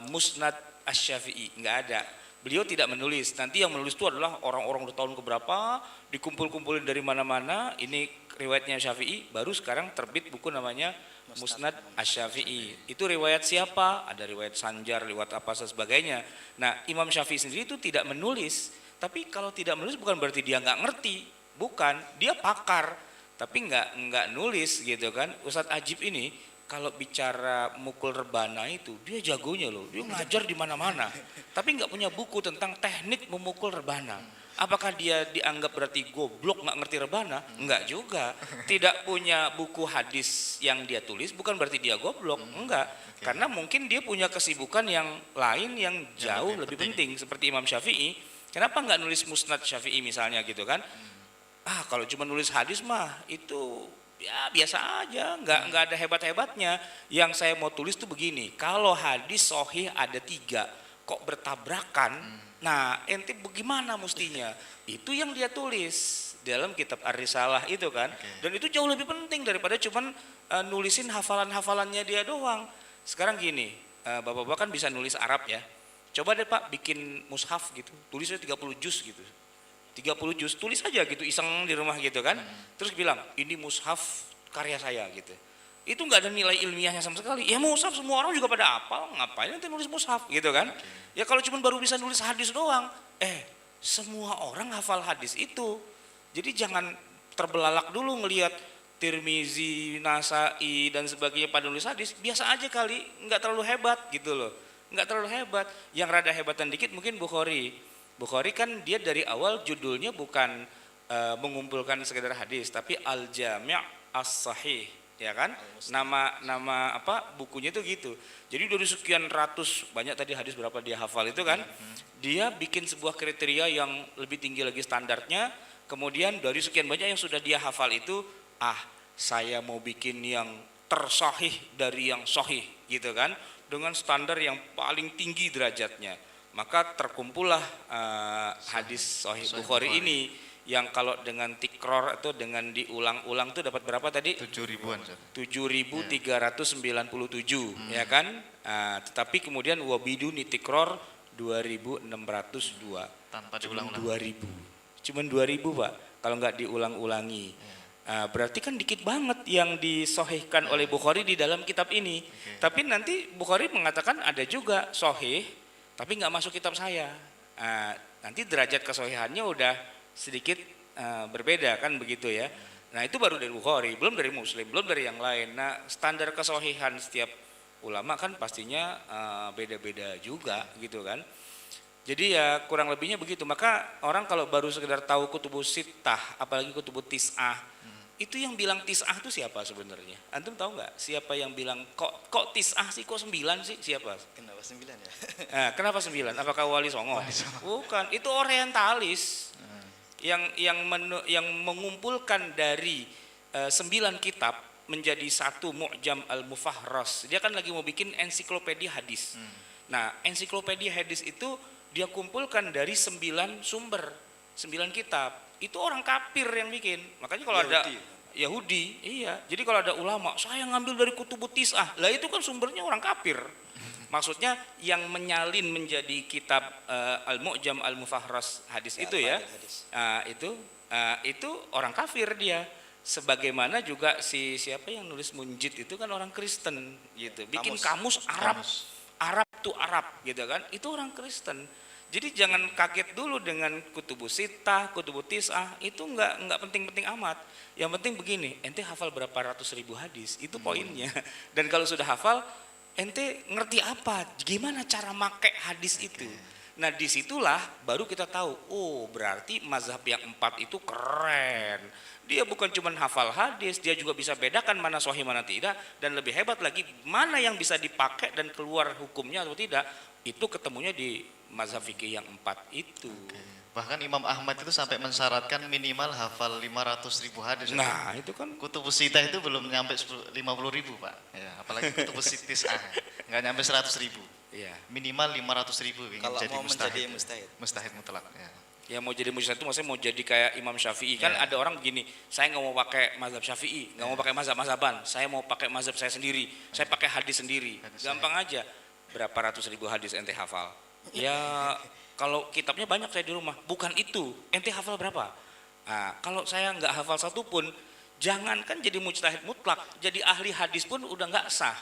Musnad Asy-Syafi'i, nggak ada. Beliau tidak menulis. Nanti yang menulis itu adalah orang-orang udah tahun keberapa, dikumpul-kumpulin dari mana-mana. Ini riwayatnya Syafi'i, baru sekarang terbit buku namanya Musnad Asy-Syafi'i. Itu riwayat siapa? Ada riwayat Sanjar, riwayat apa sebagainya. Nah, Imam Syafi'i sendiri itu tidak menulis. Tapi kalau tidak menulis bukan berarti dia nggak ngerti, bukan. Dia pakar, tapi nggak nulis gitu kan. Ustadz Ajib ini kalau bicara mukul rebana itu dia jagonya loh, dia ngajar di mana-mana. Tapi nggak punya buku tentang teknik memukul rebana. Apakah dia dianggap berarti goblok nggak ngerti rebana? Enggak juga. Tidak punya buku hadis yang dia tulis bukan berarti dia goblok, enggak. Karena mungkin dia punya kesibukan yang lain yang jauh lebih penting seperti Imam Syafi'i. Kenapa nggak nulis Musnad Syafi'i misalnya gitu kan? Kalau cuma nulis hadis mah itu ya biasa aja, nggak ada hebat-hebatnya. Yang saya mau tulis tuh begini, kalau hadis sahih ada 3 kok bertabrakan, nah ente bagaimana mestinya? Itu yang dia tulis dalam kitab Ar-Risalah itu kan. Dan itu jauh lebih penting daripada cuman nulisin hafalan-hafalannya dia doang. Sekarang gini, bapak-bapak kan bisa nulis Arab ya. coba deh Pak bikin mushaf gitu, tulisnya 30 juz gitu. 30 juz, tulis aja gitu, iseng di rumah gitu kan. Terus bilang, ini mushaf karya saya gitu. Itu nggak ada nilai ilmiahnya sama sekali. Ya mushaf semua orang juga pada hafal, ngapain nanti nulis mushaf gitu kan. Ya kalau cuma baru bisa nulis hadis doang, semua orang hafal hadis itu. Jadi jangan terbelalak dulu ngelihat Tirmizi, Nasai dan sebagainya pada nulis hadis, biasa aja kali, nggak terlalu hebat gitu loh. Nggak terlalu hebat. Yang rada hebatan dikit mungkin Bukhari. Bukhari kan dia dari awal judulnya bukan mengumpulkan sekedar hadis, tapi Al-Jami' As-Sahih, ya kan? Nama apa bukunya itu gitu. Jadi dari sekian ratus banyak tadi hadis berapa dia hafal itu kan, dia bikin sebuah kriteria yang lebih tinggi lagi standarnya. Kemudian dari sekian banyak yang sudah dia hafal itu, saya mau bikin yang tersahih dari yang sahih gitu kan, dengan standar yang paling tinggi derajatnya. Maka terkumpullah hadis sahih Bukhari ini yang kalau dengan tikror atau dengan diulang-ulang itu dapat berapa tadi? 7.000-an. 7.397 ya kan? Tetapi kemudian wabiduni tikror 2.602 Tanpa diulang-ulang. 2.000. Cuman 2.000 Pak kalau nggak diulang-ulangi. Berarti kan dikit banget yang disohihkan oleh Bukhari di dalam kitab ini. Tapi nanti Bukhari mengatakan ada juga sohih tapi nggak masuk kitab saya. Nanti derajat kesohihannya udah sedikit berbeda kan begitu ya. Nah itu baru dari Bukhari, belum dari Muslim, belum dari yang lain. Nah standar kesohihan setiap ulama kan pastinya beda-beda juga gitu kan. Jadi ya kurang lebihnya begitu. Maka orang kalau baru sekedar tahu kutubus sittah, apalagi kutubus tis'ah, itu yang bilang tis'ah itu siapa sebenarnya? Antum tahu nggak? Siapa yang bilang kok tis'ah sih, kok 9 sih? Siapa? Kenapa 9 ya? Kenapa 9? Apakah Wali Songo? Bukan, itu orientalis yang mengumpulkan dari 9 kitab menjadi satu Mu'jam al-Mufahras. Dia kan lagi mau bikin ensiklopedia hadis. Nah, ensiklopedia hadis itu dia kumpulkan dari 9 sumber, 9 kitab. Itu orang kafir yang bikin. Makanya kalau ada Yahudi, iya. Jadi kalau ada ulama, saya ngambil dari kutubut tis'ah. Lah itu kan sumbernya orang kafir. Maksudnya yang menyalin menjadi kitab Al-Mu'jam Al-Mufahras hadis itu ya. Itu orang kafir dia. Sebagaimana juga siapa yang nulis Munjid itu kan orang Kristen gitu. Bikin kamus Arab tuh Arab gitu kan. Itu orang Kristen. Jadi jangan kaget dulu dengan kutubus sittah, kutubus tis'ah, itu enggak penting-penting amat. Yang penting begini, ente hafal berapa ratus ribu hadis, itu poinnya. Dan kalau sudah hafal, ente ngerti apa, gimana cara make hadis itu. Nah disitulah baru kita tahu, berarti mazhab yang 4 itu keren. Dia bukan cuma hafal hadis, dia juga bisa bedakan mana sahih mana tidak. Dan lebih hebat lagi, mana yang bisa dipakai dan keluar hukumnya atau tidak, itu ketemunya di mazhab fikih yang 4 itu. Bahkan Imam Ahmad itu sampai mensyaratkan minimal hafal 500.000 hadis. Nah itu kan kutubus sittah itu belum nyampe 50.000 Pak ya, apalagi kutubus tis'ah nggak nyampe 100.000 ya. Minimal 500.000 kalau jadi mau menjadi mustahid mutlak ya. Ya mau jadi mujtahid itu maksudnya mau jadi kayak Imam Syafi'i kan ada orang begini, saya nggak mau pakai mazhab Syafi'i, nggak mau pakai mazhab-mazhaban, saya mau pakai mazhab saya sendiri, saya pakai hadis sendiri, gampang aja. Berapa ratus ribu hadis ente hafal? Ya kalau kitabnya banyak saya di rumah, bukan itu, ente hafal berapa? Nah, kalau saya nggak hafal satu pun, jangankan jadi mujtahid mutlak, jadi ahli hadis pun udah nggak sah.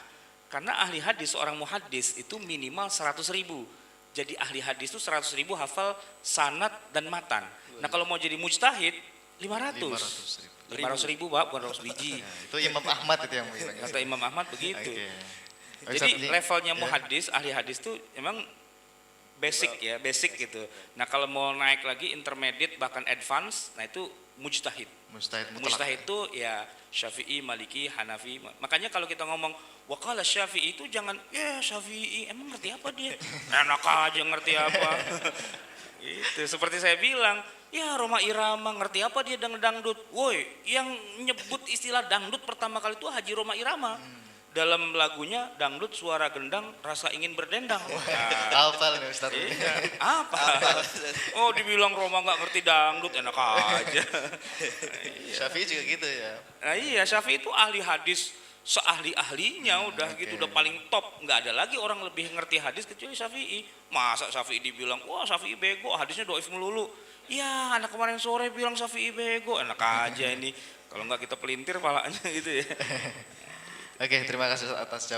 Karena ahli hadis, seorang muhaddis itu minimal 100.000. Jadi ahli hadis itu 100.000 hafal sanad dan matan. Nah kalau mau jadi mujtahid 500.000 Pak, bukan 100 biji. Itu Imam Ahmad itu yang bilang. Kata Imam Ahmad begitu. Jadi Jadi levelnya muhaddis, ahli hadis itu emang basic gitu. Nah kalau mau naik lagi intermediate bahkan advance, nah itu mujtahid. Mujtahid itu ya Syafi'i, Maliki, Hanafi. Makanya kalau kita ngomong waqala Syafi'i itu jangan Syafi'i emang ngerti apa dia? Enak aja ngerti apa. Itu seperti saya bilang, ya Roma Irama ngerti apa dia dangdut. Woi, yang nyebut istilah dangdut pertama kali itu Haji Roma Irama. Dalam lagunya dangdut suara gendang rasa ingin berdendang. Hafal nih Ustaz. Apa? Oh dibilang Roma nggak ngerti dangdut, enak aja. Syafi'i juga gitu ya. Nah iya, Syafi'i itu ahli hadis seahli-ahlinya udah gitu, udah paling top, nggak ada lagi orang lebih ngerti hadis kecuali Syafi'i. Masa Syafi'i dibilang wah Syafi'i bego, hadisnya dhaif melulu. Ya anak kemarin sore bilang Syafi'i bego, enak aja ini kalau nggak kita pelintir palanya gitu ya. Oke, terima kasih atas jawabannya.